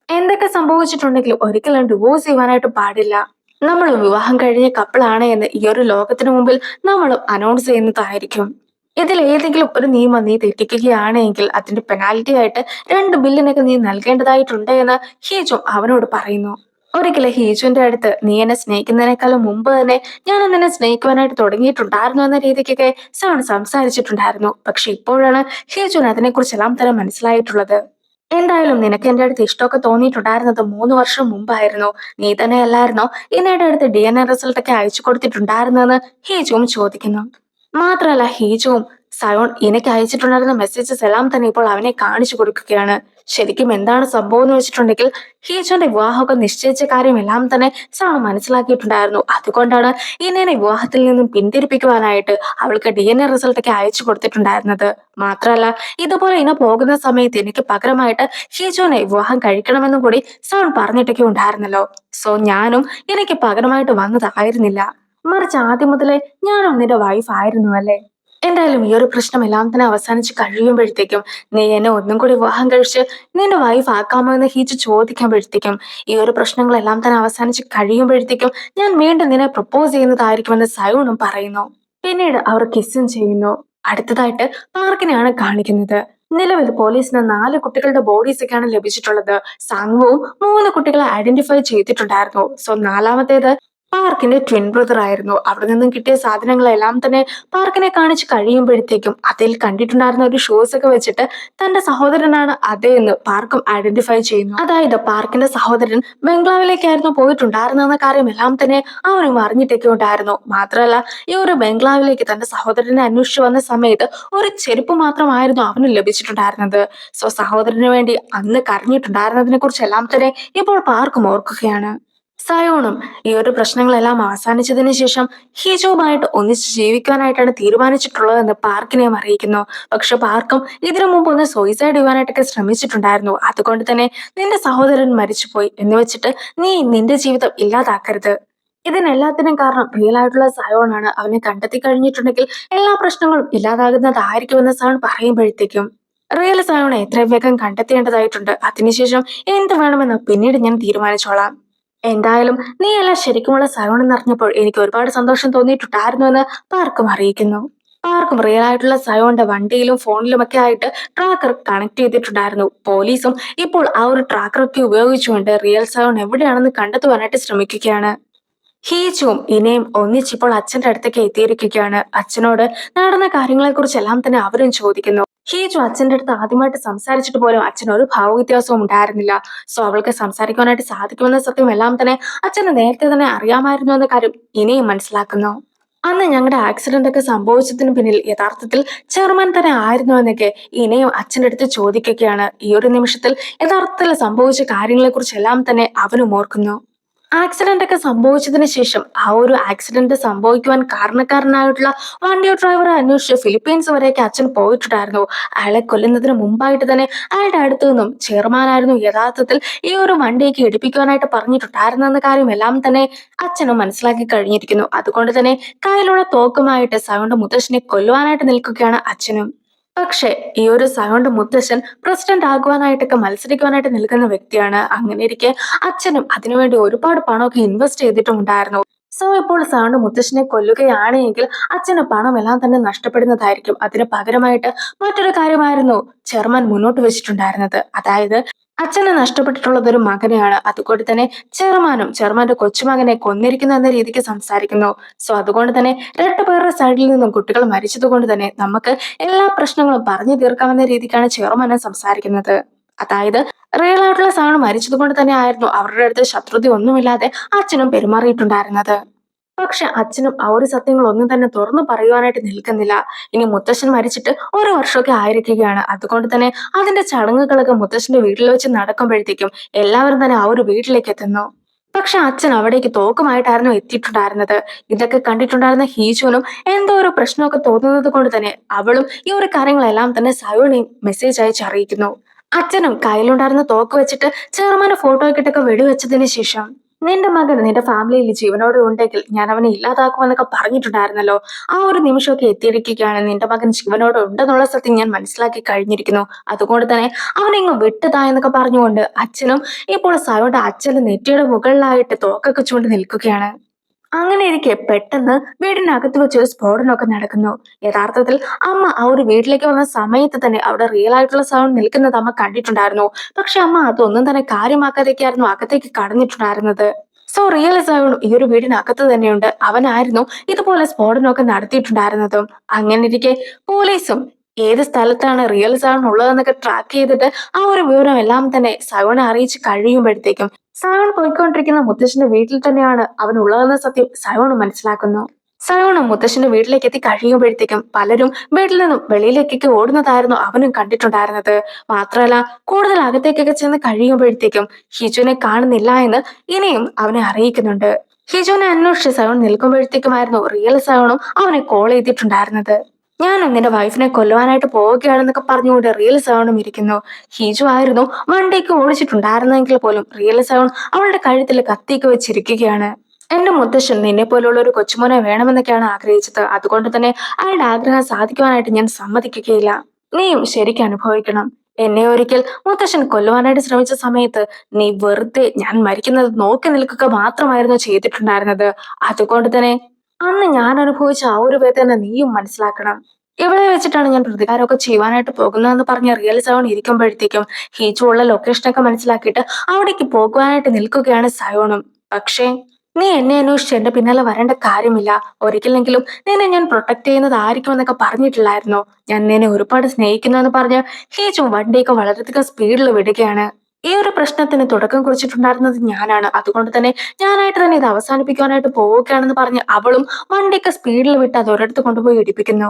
എന്തൊക്കെ സംഭവിച്ചിട്ടുണ്ടെങ്കിലും ഒരിക്കലും ഡിവോഴ്സ് ചെയ്യുവാനായിട്ട് പാടില്ല. നമ്മൾ വിവാഹം കഴിഞ്ഞ കപ്പിളാണ് എന്ന് ഈ ഒരു ലോകത്തിന് മുമ്പിൽ നമ്മൾ അനൗൺസ് ചെയ്യുന്നതായിരിക്കും. ഇതിൽ ഏതെങ്കിലും ഒരു നിയമം നീ തെറ്റിക്കുകയാണെങ്കിൽ അതിന്റെ പെനാൽറ്റി ആയിട്ട് 2 ബില്യനൊക്കെ നീ നൽകേണ്ടതായിട്ടുണ്ട് എന്ന് ഹീജു അവനോട് പറയുന്നു. ഒരിക്കലും ഹീജുവിന്റെ അടുത്ത് നീ എന്നെ സ്നേഹിക്കുന്നതിനേക്കാളും മുമ്പ് തന്നെ ഞാൻ നിന്നെ സ്നേഹിക്കുവാനായിട്ട് തുടങ്ങിയിട്ടുണ്ടായിരുന്നു എന്ന രീതിക്കൊക്കെ സോൺ സംസാരിച്ചിട്ടുണ്ടായിരുന്നു. പക്ഷെ ഇപ്പോഴാണ് ഹീജുവിന് അതിനെക്കുറിച്ചെല്ലാം തന്നെ മനസ്സിലായിട്ടുള്ളത്. എന്തായാലും നിനക്ക് എന്റെ അടുത്ത് ഇഷ്ടമൊക്കെ തോന്നിയിട്ടുണ്ടായിരുന്നത് 3 വർഷം മുമ്പായിരുന്നു. നീ തന്നെ അല്ലായിരുന്നോ എന്നയുടെ അടുത്ത് DNA റിസൾട്ട് ഒക്കെ അയച്ചു കൊടുത്തിട്ടുണ്ടായിരുന്നെന്ന് ഹീജുവും ചോദിക്കുന്നു. മാത്രല്ല ഹീജുവും സയോൺ എനിക്ക് അയച്ചിട്ടുണ്ടായിരുന്ന മെസ്സേജസ് എല്ലാം തന്നെ ഇപ്പോൾ അവനെ കാണിച്ചു കൊടുക്കുകയാണ്. ശരിക്കും എന്താണ് സംഭവം എന്ന് വെച്ചിട്ടുണ്ടെങ്കിൽ ഹീജുവിന്റെ വിവാഹമൊക്കെ നിശ്ചയിച്ച കാര്യം എല്ലാം തന്നെ സയോൺ മനസ്സിലാക്കിയിട്ടുണ്ടായിരുന്നു. അതുകൊണ്ടാണ് ഇന്നേനെ വിവാഹത്തിൽ നിന്നും പിന്തിരിപ്പിക്കുവാനായിട്ട് അവൾക്ക് DNA റിസൾട്ട് ഒക്കെ അയച്ചു കൊടുത്തിട്ടുണ്ടായിരുന്നത്. മാത്രല്ല ഇതുപോലെ ഇന പോകുന്ന സമയത്ത് എനിക്ക് പകരമായിട്ട് ഹീജുവിനെ വിവാഹം കഴിക്കണമെന്നും കൂടി സയോൺ പറഞ്ഞിട്ടൊക്കെ ഉണ്ടായിരുന്നല്ലോ. സോ ഞാനും എനിക്ക് പകരമായിട്ട് വന്നതായിരുന്നില്ല. മറിച്ച് ആദ്യം മുതലേ ഞാനും നിന്റെ വൈഫ് ആയിരുന്നു അല്ലേ. എന്തായാലും ഈ ഒരു പ്രശ്നം എല്ലാം തന്നെ അവസാനിച്ച് കഴിയുമ്പോഴത്തേക്കും നീ എന്നെ ഒന്നും കൂടി വിവാഹം കഴിച്ച് നിന്റെ വൈഫ് ആക്കാമോ എന്ന് ഹീജു ചോദിക്കുമ്പോഴത്തേക്കും ഈ ഒരു പ്രശ്നങ്ങളെല്ലാം തന്നെ അവസാനിച്ച് കഴിയുമ്പോഴത്തേക്കും ഞാൻ വീണ്ടും നിന്നെ പ്രപ്പോസ് ചെയ്യുന്നതായിരിക്കുമെന്ന് സയോണും പറയുന്നു. പിന്നീട് അവർ കിസ്സും ചെയ്യുന്നു. അടുത്തതായിട്ട് പാർക്കിനെയാണ് കാണിക്കുന്നത്. നിലവിൽ പോലീസിന് 4 കുട്ടികളുടെ ബോഡീസ് ഒക്കെയാണ് ലഭിച്ചിട്ടുള്ളത്. സാങ്വുവും 3 കുട്ടികളെ ഐഡന്റിഫൈ ചെയ്തിട്ടുണ്ടായിരുന്നു. സോ നാലാമത്തേത് പാർക്കിന്റെ ട്വിൻ ബ്രദർ ആയിരുന്നു. അവിടെ നിന്നും കിട്ടിയ സാധനങ്ങളെല്ലാം തന്നെ പാർക്കിനെ കാണിച്ച് കഴിയുമ്പോഴത്തേക്കും അതിൽ കണ്ടിട്ടുണ്ടായിരുന്ന ഒരു ഷൂസ് ഒക്കെ വെച്ചിട്ട് തന്റെ സഹോദരനാണ് അതേ എന്ന് പാർക്കും ഐഡന്റിഫൈ ചെയ്യുന്നു. അതായത് പാർക്കിന്റെ സഹോദരൻ ബംഗ്ലാവിലേക്കായിരുന്നു പോയിട്ടുണ്ടായിരുന്നെന്ന കാര്യം എല്ലാം തന്നെ അവനും അറിഞ്ഞിട്ടൊക്കെ ഉണ്ടായിരുന്നു. മാത്രമല്ല ഈ ഒരു ബംഗ്ലാവിലേക്ക് തന്റെ സഹോദരനെ അന്വേഷിച്ചു വന്ന സമയത്ത് ഒരു ചെരുപ്പ് മാത്രമായിരുന്നു അവന് ലഭിച്ചിട്ടുണ്ടായിരുന്നത്. സോ സഹോദരന് വേണ്ടി അന്ന് കരഞ്ഞിട്ടുണ്ടായിരുന്നതിനെ കുറിച്ചെല്ലാം തന്നെ ഇപ്പോൾ പാർക്കും ഓർക്കുകയാണ്. സയോണും ഈ ഒരു പ്രശ്നങ്ങളെല്ലാം അവസാനിച്ചതിന് ശേഷം ഹീജുവുമായിട്ട് ഒന്നിച്ച് ജീവിക്കാനായിട്ടാണ് തീരുമാനിച്ചിട്ടുള്ളതെന്ന് പാർക്കിനെയും അറിയിക്കുന്നു. പക്ഷെ പാർക്കും ഇതിനു മുമ്പ് ഒന്ന് സൂയിസൈഡ് ചെയ്യാനായിട്ടൊക്കെ ശ്രമിച്ചിട്ടുണ്ടായിരുന്നു. അതുകൊണ്ട് തന്നെ നിന്റെ സഹോദരൻ മരിച്ചുപോയി എന്ന് വെച്ചിട്ട് നീ നിന്റെ ജീവിതം ഇല്ലാതാക്കരുത്. ഇതിനെല്ലാത്തിനും കാരണം റിയൽ ആയിട്ടുള്ള സയോണാണ്. അവനെ കണ്ടെത്തി കഴിഞ്ഞിട്ടുണ്ടെങ്കിൽ എല്ലാ പ്രശ്നങ്ങളും ഇല്ലാതാകുന്നതായിരിക്കുമെന്ന് സയോൺ പറയുമ്പോഴത്തേക്കും റിയൽ സയോണെ എത്രയും വേഗം കണ്ടെത്തേണ്ടതായിട്ടുണ്ട്. അതിനുശേഷം എന്ത് വേണമെന്ന് പിന്നീട് ഞാൻ തീരുമാനിച്ചോളാം. എന്തായാലും നീ എല്ലാം ശരിക്കുമുള്ള സയോണെന്ന് അറിഞ്ഞപ്പോൾ എനിക്ക് ഒരുപാട് സന്തോഷം തോന്നിയിട്ടുണ്ടായിരുന്നു എന്ന് പാർക്കും അറിയിക്കുന്നു. പാർക്കും റിയൽ ആയിട്ടുള്ള സയോണിന്റെ വണ്ടിയിലും ഫോണിലുമൊക്കെ ആയിട്ട് ട്രാക്കർ കണക്ട് ചെയ്തിട്ടുണ്ടായിരുന്നു. പോലീസും ഇപ്പോൾ ആ ഒരു ട്രാക്കറൊക്കെ ഉപയോഗിച്ചുകൊണ്ട് റിയൽ സയോൺ എവിടെയാണെന്ന് കണ്ടെത്തുവാനായിട്ട് ശ്രമിക്കുകയാണ്. ഹീജുവും ഇനയും ഒന്നിച്ചിപ്പോൾ അച്ഛന്റെ അടുത്തേക്ക് എത്തിയിരിക്കുകയാണ്. അച്ഛനോട് നടന്ന കാര്യങ്ങളെക്കുറിച്ചെല്ലാം തന്നെ അവരും ചോദിക്കുന്നു. ഹീജു അച്ഛന്റെ അടുത്ത് ആദ്യമായിട്ട് സംസാരിച്ചിട്ട് പോലും അച്ഛന് ഒരു ഭാവവ്യത്യാസവും ഉണ്ടായിരുന്നില്ല. സോ അവൾക്ക് സംസാരിക്കാനായിട്ട് സാധിക്കുമെന്ന സത്യം എല്ലാം തന്നെ അച്ഛന് നേരത്തെ തന്നെ അറിയാമായിരുന്നു എന്ന കാര്യം ഇനിയും മനസ്സിലാക്കുന്നു. അന്ന് ഞങ്ങളുടെ ആക്സിഡന്റ് ഒക്കെ സംഭവിച്ചതിന് പിന്നിൽ യഥാർത്ഥത്തിൽ ചെയർമാൻ തന്നെ ആയിരുന്നു എന്നൊക്കെ ഇനയും അച്ഛൻ്റെ അടുത്ത് ചോദിക്കുകയാണ്. ഈ ഒരു നിമിഷത്തിൽ യഥാർത്ഥത്തിൽ സംഭവിച്ച കാര്യങ്ങളെക്കുറിച്ചെല്ലാം തന്നെ അവനും ഓർക്കുന്നു. ആക്സിഡന്റ് ഒക്കെ സംഭവിച്ചതിന് ശേഷം ആ ഒരു ആക്സിഡന്റ് സംഭവിക്കുവാൻ കാരണക്കാരനായിട്ടുള്ള വണ്ടി ഡ്രൈവറെ അന്വേഷിച്ച് ഫിലിപ്പീൻസ് വരെയൊക്കെ അച്ഛൻ പോയിട്ടുണ്ടായിരുന്നു. അയാളെ കൊല്ലുന്നതിന് മുമ്പായിട്ട് തന്നെ അയാളുടെ അടുത്തു നിന്നും ചെയർമാനായിരുന്നു യഥാർത്ഥത്തിൽ ഈ ഒരു വണ്ടിയൊക്കെ ഇടിപ്പിക്കുവാനായിട്ട് പറഞ്ഞിട്ടുണ്ടായിരുന്നെന്ന കാര്യം എല്ലാം തന്നെ അച്ഛനും മനസ്സിലാക്കി കഴിഞ്ഞിരിക്കുന്നു. അതുകൊണ്ട് തന്നെ കയ്യിലുള്ള തോക്കുമായിട്ട് സയോണ്ട് മുത്തശ്ശനെ കൊല്ലുവാനായിട്ട് നിൽക്കുകയാണ് അച്ഛനും. പക്ഷേ ഈ ഒരു സയോണ്ട് മുത്തശ്ശൻ പ്രസിഡന്റ് ആകുവാനായിട്ടൊക്കെ മത്സരിക്കുവാനായിട്ട് നിൽക്കുന്ന വ്യക്തിയാണ്. അങ്ങനെ ഇരിക്കെ അച്ഛനും അതിനുവേണ്ടി ഒരുപാട് പണമൊക്കെ ഇൻവെസ്റ്റ് ചെയ്തിട്ടുണ്ടായിരുന്നു. സോ ഇപ്പോൾ സയോണ്ട് മുത്തശ്ശനെ കൊല്ലുകയാണ് എങ്കിൽ അച്ഛന് പണം എല്ലാം തന്നെ നഷ്ടപ്പെടുന്നതായിരിക്കും. അതിന് പകരമായിട്ട് മറ്റൊരു കാര്യമായിരുന്നു ചെയർമാൻ മുന്നോട്ട് വെച്ചിട്ടുണ്ടായിരുന്നത്. അതായത് അച്ഛന് നഷ്ടപ്പെട്ടിട്ടുള്ളത് ഒരു മകനെയാണ്. അതുകൊണ്ട് തന്നെ ചെയർമാന്റെ കൊച്ചുമകനെ കൊന്നിരിക്കുന്നു എന്ന രീതിക്ക് സംസാരിക്കുന്നു. സോ അതുകൊണ്ട് തന്നെ രണ്ടുപേരുടെ സൈഡിൽ നിന്നും കുട്ടികൾ മരിച്ചത് കൊണ്ട് തന്നെ നമുക്ക് എല്ലാ പ്രശ്നങ്ങളും പറഞ്ഞു തീർക്കാവുന്ന രീതിക്കാണ് ചെയർമാനെ സംസാരിക്കുന്നത്. അതായത് റിയൽ ആയിട്ടുള്ള സാധനം മരിച്ചത് കൊണ്ട് തന്നെ ആയിരുന്നു അവരുടെ അടുത്ത് ശത്രുത ഒന്നുമില്ലാതെ അച്ഛനും പെരുമാറിയിട്ടുണ്ടായിരുന്നത്. പക്ഷെ അച്ഛനും ആ ഒരു സത്യങ്ങളൊന്നും തന്നെ തുറന്നു പറയുവാനായിട്ട് നിൽക്കുന്നില്ല. ഇനി മുത്തശ്ശൻ മരിച്ചിട്ട് ഒരു വർഷമൊക്കെ ആയിരിക്കുകയാണ്. അതുകൊണ്ട് തന്നെ അതിന്റെ ചടങ്ങുകളൊക്കെ മുത്തശ്ശന്റെ വീട്ടിൽ വെച്ച് നടക്കുമ്പോഴത്തേക്കും എല്ലാവരും തന്നെ ആ ഒരു വീട്ടിലേക്ക് എത്തുന്നു. പക്ഷെ അച്ഛൻ അവിടേക്ക് തോക്കുമായിട്ടായിരുന്നു എത്തിയിട്ടുണ്ടായിരുന്നത്. ഇതൊക്കെ കണ്ടിട്ടുണ്ടായിരുന്ന ഹീജുനും എന്തോ ഒരു പ്രശ്നമൊക്കെ തോന്നുന്നത് കൊണ്ട് തന്നെ അവളും ഈ ഒരു കാര്യങ്ങളെല്ലാം തന്നെ സയോണിയും മെസ്സേജ് അയച്ച് അറിയിക്കുന്നു. അച്ഛനും കയ്യിലുണ്ടായിരുന്ന തോക്ക് വെച്ചിട്ട് ചെയർമാന്റെ ഫോട്ടോ ഇട്ടൊക്കെ വെടിവെച്ചതിന് ശേഷം നിന്റെ മകൻ നിന്റെ ഫാമിലിയിൽ ജീവനോടെ ഉണ്ടെങ്കിൽ ഞാൻ അവനെ ഇല്ലാതാക്കുമെന്നൊക്കെ പറഞ്ഞിട്ടുണ്ടായിരുന്നല്ലോ. ആ ഒരു നിമിഷമൊക്കെ എത്തിയിരിക്കുകയാണ്. നിന്റെ മകൻ ജീവനോടെ ഉണ്ടെന്നുള്ള സത്യം ഞാൻ മനസ്സിലാക്കി കഴിഞ്ഞിരിക്കുന്നു. അതുകൊണ്ട് തന്നെ അവനെങ്ങും വിട്ടതാ എന്നൊക്കെ പറഞ്ഞുകൊണ്ട് അച്ഛനും ഇപ്പോൾ സയോയുടെ അച്ഛന്റെ നെറ്റിയുടെ മുകളിലായിട്ട് തോക്കൊക്കെ ചൂണ്ടി നിൽക്കുകയാണ്. അങ്ങനെ ഇരിക്കെ പെട്ടെന്ന് വീടിനകത്ത് വെച്ചൊരു സ്ഫോടനമൊക്കെ നടക്കുന്നു. യഥാർത്ഥത്തിൽ അമ്മ ആ ഒരു വീട്ടിലേക്ക് വന്ന സമയത്ത് തന്നെ അവിടെ റിയൽ ആയിട്ടുള്ള സൗണ്ട് നിൽക്കുന്നത് അമ്മ കണ്ടിട്ടുണ്ടായിരുന്നു. പക്ഷെ അമ്മ അതൊന്നും തന്നെ കാര്യമാക്കാതെയൊക്കെയായിരുന്നു അകത്തേക്ക് കടന്നിട്ടുണ്ടായിരുന്നത്. സോ റിയൽ സൗണ്ട് ഈ ഒരു വീടിനകത്ത് തന്നെയുണ്ട്. അവനായിരുന്നു ഇതുപോലെ സ്ഫോടനമൊക്കെ നടത്തിയിട്ടുണ്ടായിരുന്നതും. അങ്ങനെ ഇരിക്കെ പോലീസും ഏത് സ്ഥലത്താണ് റിയൽ സൗണ്ട് ഉള്ളതെന്നൊക്കെ ട്രാക്ക് ചെയ്തിട്ട് ആ ഒരു വിവരം എല്ലാം തന്നെ സയോണെ അറിയിച്ച് കഴിയുമ്പോഴത്തേക്കും സയോൺ പോയിക്കൊണ്ടിരിക്കുന്ന മുത്തശ്ശന്റെ വീട്ടിൽ തന്നെയാണ് അവൻ ഉള്ളതെന്ന സത്യം സയോൺ മനസ്സിലാക്കുന്നു. സയോണും മുത്തശ്ശന്റെ വീട്ടിലേക്ക് എത്തി കഴിയുമ്പോഴത്തേക്കും പലരും വീട്ടിൽ നിന്നും വെളിയിലേക്കൊക്കെ ഓടുന്നതായിരുന്നു അവനും കണ്ടിട്ടുണ്ടായിരുന്നത്. മാത്രമല്ല കൂടുതൽ അകത്തേക്കൊക്കെ ചെന്ന് കഴിയുമ്പോഴത്തേക്കും ഹിജുവിനെ കാണുന്നില്ല എന്ന് ഇനിയും അവനെ അറിയിക്കുന്നുണ്ട്. ഹിജുവിനെ അന്വേഷിച്ച് സയോൺ നിൽക്കുമ്പോഴത്തേക്കുമായിരുന്നു റിയൽ സയോണും അവനെ കോൾ ചെയ്തിട്ടുണ്ടായിരുന്നത്. ഞാനും നിന്റെ വൈഫിനെ കൊല്ലുവാനായിട്ട് പോവുകയാണെന്നൊക്കെ പറഞ്ഞുകൊണ്ട് റിയൽ സയോണും ഇരിക്കുന്നു. ഹിജു ആയിരുന്നു വണ്ടിയൊക്കെ ഓടിച്ചിട്ടുണ്ടായിരുന്നെങ്കിൽ പോലും റിയൽ സയോൺ അവളുടെ കഴുത്തിൽ കത്തിയൊക്കെ വെച്ചിരിക്കുകയാണ്. എന്റെ മുത്തശ്ശൻ നിന്നെ പോലുള്ള ഒരു കൊച്ചുമോനെ വേണമെന്നൊക്കെയാണ് ആഗ്രഹിച്ചത്. അതുകൊണ്ട് തന്നെ അയാളുടെ ആഗ്രഹം സാധിക്കുവാനായിട്ട് ഞാൻ സമ്മതിക്കുകയില്ല. നീയും ശരിക്കും അനുഭവിക്കണം. എന്നെ ഒരിക്കൽ മുത്തശ്ശൻ കൊല്ലുവാനായിട്ട് ശ്രമിച്ച സമയത്ത് നീ വെറുതെ ഞാൻ മരിക്കുന്നത് നോക്കി നിൽക്കുക മാത്രമായിരുന്നു ചെയ്തിട്ടുണ്ടായിരുന്നത്. അതുകൊണ്ട് തന്നെ അന്ന് ഞാൻ അനുഭവിച്ച ആ ഒരു വേദന നീയും മനസ്സിലാക്കണം. ഇവിടെ വെച്ചിട്ടാണ് ഞാൻ പ്രതികാരമൊക്കെ ചെയ്യുവാനായിട്ട് പോകുന്നതെന്ന് പറഞ്ഞ് റിയൽ സയോൺ ഇരിക്കുമ്പോഴത്തേക്കും ഹീജു ഉള്ള ലൊക്കേഷനൊക്കെ മനസ്സിലാക്കിയിട്ട് അവിടേക്ക് പോകുവാനായിട്ട് നിൽക്കുകയാണ് സയോണും. പക്ഷേ നീ എന്നെ അന്വേഷിച്ച് എന്റെ പിന്നാലെ വരേണ്ട കാര്യമില്ല. ഒരിക്കലെങ്കിലും നിന്നെ ഞാൻ പ്രൊട്ടക്ട് ചെയ്യുന്നതായിരിക്കും എന്നൊക്കെ പറഞ്ഞിട്ടില്ലായിരുന്നോ? ഞാൻ നിന്നെ ഒരുപാട് സ്നേഹിക്കുന്നു എന്ന് പറഞ്ഞ് ഹീജു വണ്ടിയൊക്കെ വളരെയധികം സ്പീഡിൽ വിടുകയാണ്. ഈ ഒരു പ്രശ്നത്തിന് തുടക്കം കുറിച്ചിട്ടുണ്ടായിരുന്നത് ഞാനാണ്. അതുകൊണ്ട് തന്നെ ഞാനായിട്ട് തന്നെ ഇത് അവസാനിപ്പിക്കാനായിട്ട് പോവുകയാണെന്ന് പറഞ്ഞ് അവളും വണ്ടിയൊക്കെ സ്പീഡിൽ വിട്ട് അത് ഒരിടത്ത് കൊണ്ടുപോയി ഇടിപ്പിക്കുന്നു.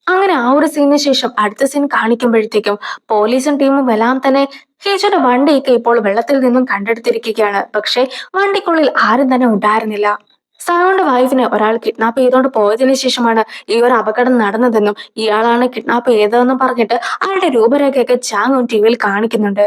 അങ്ങനെ ആ ഒരു സീനിന് ശേഷം അടുത്ത സീൻ കാണിക്കുമ്പോഴത്തേക്കും പോലീസും ടീമും എല്ലാം തന്നെ ഹീജയുടെ വണ്ടിയൊക്കെ ഇപ്പോൾ വെള്ളത്തിൽ നിന്നും കണ്ടെടുത്തിരിക്കുകയാണ്. പക്ഷെ വണ്ടിക്കുള്ളിൽ ആരും തന്നെ ഉണ്ടായിരുന്നില്ല. സയോന്റെ വൈഫിനെ ഒരാൾ കിഡ്നാപ്പ് ചെയ്തുകൊണ്ട് പോയതിനു ശേഷമാണ് ഈ ഒരു അപകടം നടന്നതെന്നും ഇയാളാണ് കിഡ്നാപ്പ് ചെയ്തതെന്നും പറഞ്ഞിട്ട് അയാളുടെ രൂപരേഖയൊക്കെ ചാങ്ങും ടിവിയിൽ കാണിക്കുന്നുണ്ട്.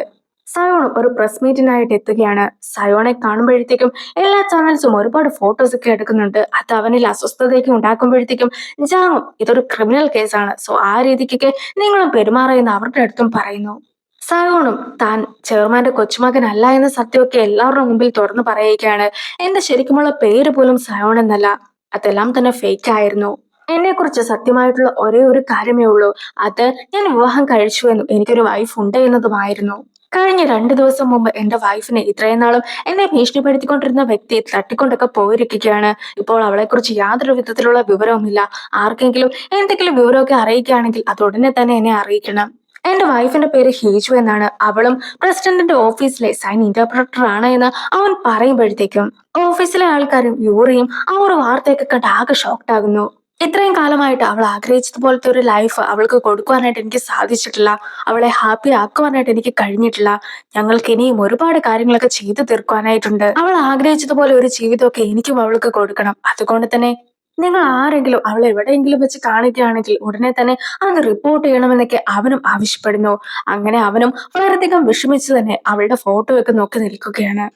സയോണും ഒരു പ്രസ് മീറ്റിനായിട്ട് എത്തുകയാണ്. സയോണെ കാണുമ്പോഴത്തേക്കും എല്ലാ ചാനൽസും ഒരുപാട് ഫോട്ടോസ് ഒക്കെ എടുക്കുന്നുണ്ട്. അത് അവനിൽ അസ്വസ്ഥതയൊക്കെ ഉണ്ടാക്കുമ്പോഴത്തേക്കും ജാങ്ങും ഇതൊരു ക്രിമിനൽ കേസാണ്, സോ ആ രീതിക്കൊക്കെ നിങ്ങളും പെരുമാറുന്ന അവരുടെ അടുത്തും പറയുന്നു. സയോണും താൻ ചെയർമാന്റെ കൊച്ചുമകനല്ല എന്ന സത്യമൊക്കെ എല്ലാവരുടെ മുമ്പിൽ തുറന്നു പറയുകയാണ്. എന്റെ ശരിക്കുമുള്ള പേര് പോലും സയോൺ എന്നല്ല, അതെല്ലാം തന്നെ ഫേക്ക് ആയിരുന്നു. എന്നെക്കുറിച്ച് സത്യമായിട്ടുള്ള ഒരേ ഒരു കാര്യമേ ഉള്ളൂ, അത് ഞാൻ വിവാഹം കഴിച്ചുവെന്നും എനിക്കൊരു വൈഫ് ഉണ്ട് എന്നതുമായിരുന്നു. കഴിഞ്ഞ 2 ദിവസം മുമ്പ് എന്റെ വൈഫിനെ ഇത്രയും നാളും എന്നെ ഭീഷണിപ്പെടുത്തിക്കൊണ്ടിരുന്ന വ്യക്തി തട്ടിക്കൊണ്ടൊക്കെ പോയിരിക്കുകയാണ്. ഇപ്പോൾ അവളെക്കുറിച്ച് യാതൊരു വിധത്തിലുള്ള വിവരവുമില്ല. ആർക്കെങ്കിലും എന്തെങ്കിലും വിവരമൊക്കെ അറിയിക്കുകയാണെങ്കിൽ അത് ഉടനെ തന്നെ എന്നെ അറിയിക്കണം. എന്റെ വൈഫിന്റെ പേര് ഹീജു എന്നാണ്. അവളും പ്രസിഡന്റിന്റെ ഓഫീസിലെ സൈൻ ഇന്റർപ്രറ്റർ ആണ് എന്ന് അവൻ പറയുമ്പോഴത്തേക്കും ഓഫീസിലെ ആൾക്കാരും യൂറിയും ആ ഒരു വാർത്തയൊക്കെ കണ്ട് ആകെ ഷോക്ഡ് ആകുന്നു. ഇത്രയും കാലമായിട്ട് അവൾ ആഗ്രഹിച്ചതുപോലത്തെ ഒരു ലൈഫ് അവൾക്ക് കൊടുക്കുവാനായിട്ട് എനിക്ക് സാധിച്ചിട്ടില്ല. അവളെ ഹാപ്പി ആക്കുവാനായിട്ട് എനിക്ക് കഴിഞ്ഞിട്ടില്ല. ഞങ്ങൾക്ക് ഇനിയും ഒരുപാട് കാര്യങ്ങളൊക്കെ ചെയ്തു തീർക്കുവാനായിട്ടുണ്ട്. അവൾ ആഗ്രഹിച്ചതുപോലെ ഒരു ജീവിതമൊക്കെ എനിക്കും അവൾക്ക് കൊടുക്കണം. അതുകൊണ്ട് തന്നെ നിങ്ങൾ ആരെങ്കിലും അവളെ എവിടെയെങ്കിലും വെച്ച് കാണുകയാണെങ്കിൽ ഉടനെ തന്നെ അത് റിപ്പോർട്ട് ചെയ്യണമെന്നൊക്കെ അവനും ആവശ്യപ്പെടുന്നു. അങ്ങനെ അവനും വളരെയധികം വിഷമിച്ച് തന്നെ അവളുടെ ഫോട്ടോ ഒക്കെ നോക്കി നിൽക്കുകയാണ്.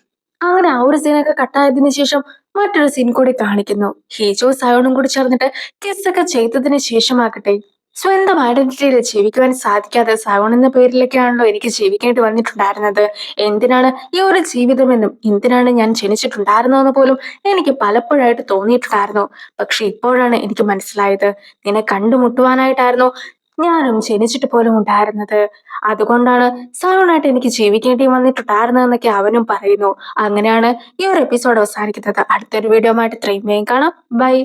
അങ്ങനെ ആ ഒരു സീനൊക്കെ കട്ടായതിനു ശേഷം മറ്റൊരു സീൻ കൂടി കാണിക്കുന്നു. ഹീജോ സയോണും കൂടി ചേർന്നിട്ട് കിസ്സൊക്കെ ചെയ്തതിന് ശേഷമാകട്ടെ സ്വന്തം ഐഡന്റിറ്റിയിൽ ജീവിക്കുവാൻ സാധിക്കാതെ സയോൺ എന്ന പേരിലൊക്കെയാണല്ലോ എനിക്ക് ജീവിക്കേണ്ടി വന്നിട്ടുണ്ടായിരുന്നത്. എന്തിനാണ് ഈ ഒരു ജീവിതമെന്നും എന്തിനാണ് ഞാൻ ജനിച്ചിട്ടുണ്ടായിരുന്നതെന്ന് പോലും എനിക്ക് പലപ്പോഴായിട്ട് തോന്നിയിട്ടുണ്ടായിരുന്നു. പക്ഷെ ഇപ്പോഴാണ് എനിക്ക് മനസ്സിലായത്, നിന്നെ കണ്ടുമുട്ടുവാനായിട്ടായിരുന്നു ഞാനും ജനിച്ചിട്ട് പോലും ഉണ്ടായിരുന്നത്. അതുകൊണ്ടാണ് സയോണായിട്ട് എനിക്ക് ജീവിക്കേണ്ടി വന്നിട്ടുണ്ടായിരുന്നതെന്നൊക്കെ അവനും പറയുന്നു. അങ്ങനെയാണ് ഈ ഒരു എപ്പിസോഡ് അവസാനിക്കുന്നത്. അടുത്തൊരു വീഡിയോ ആയിട്ട് ഇത്രയും വേഗം കാണാം. ബൈ.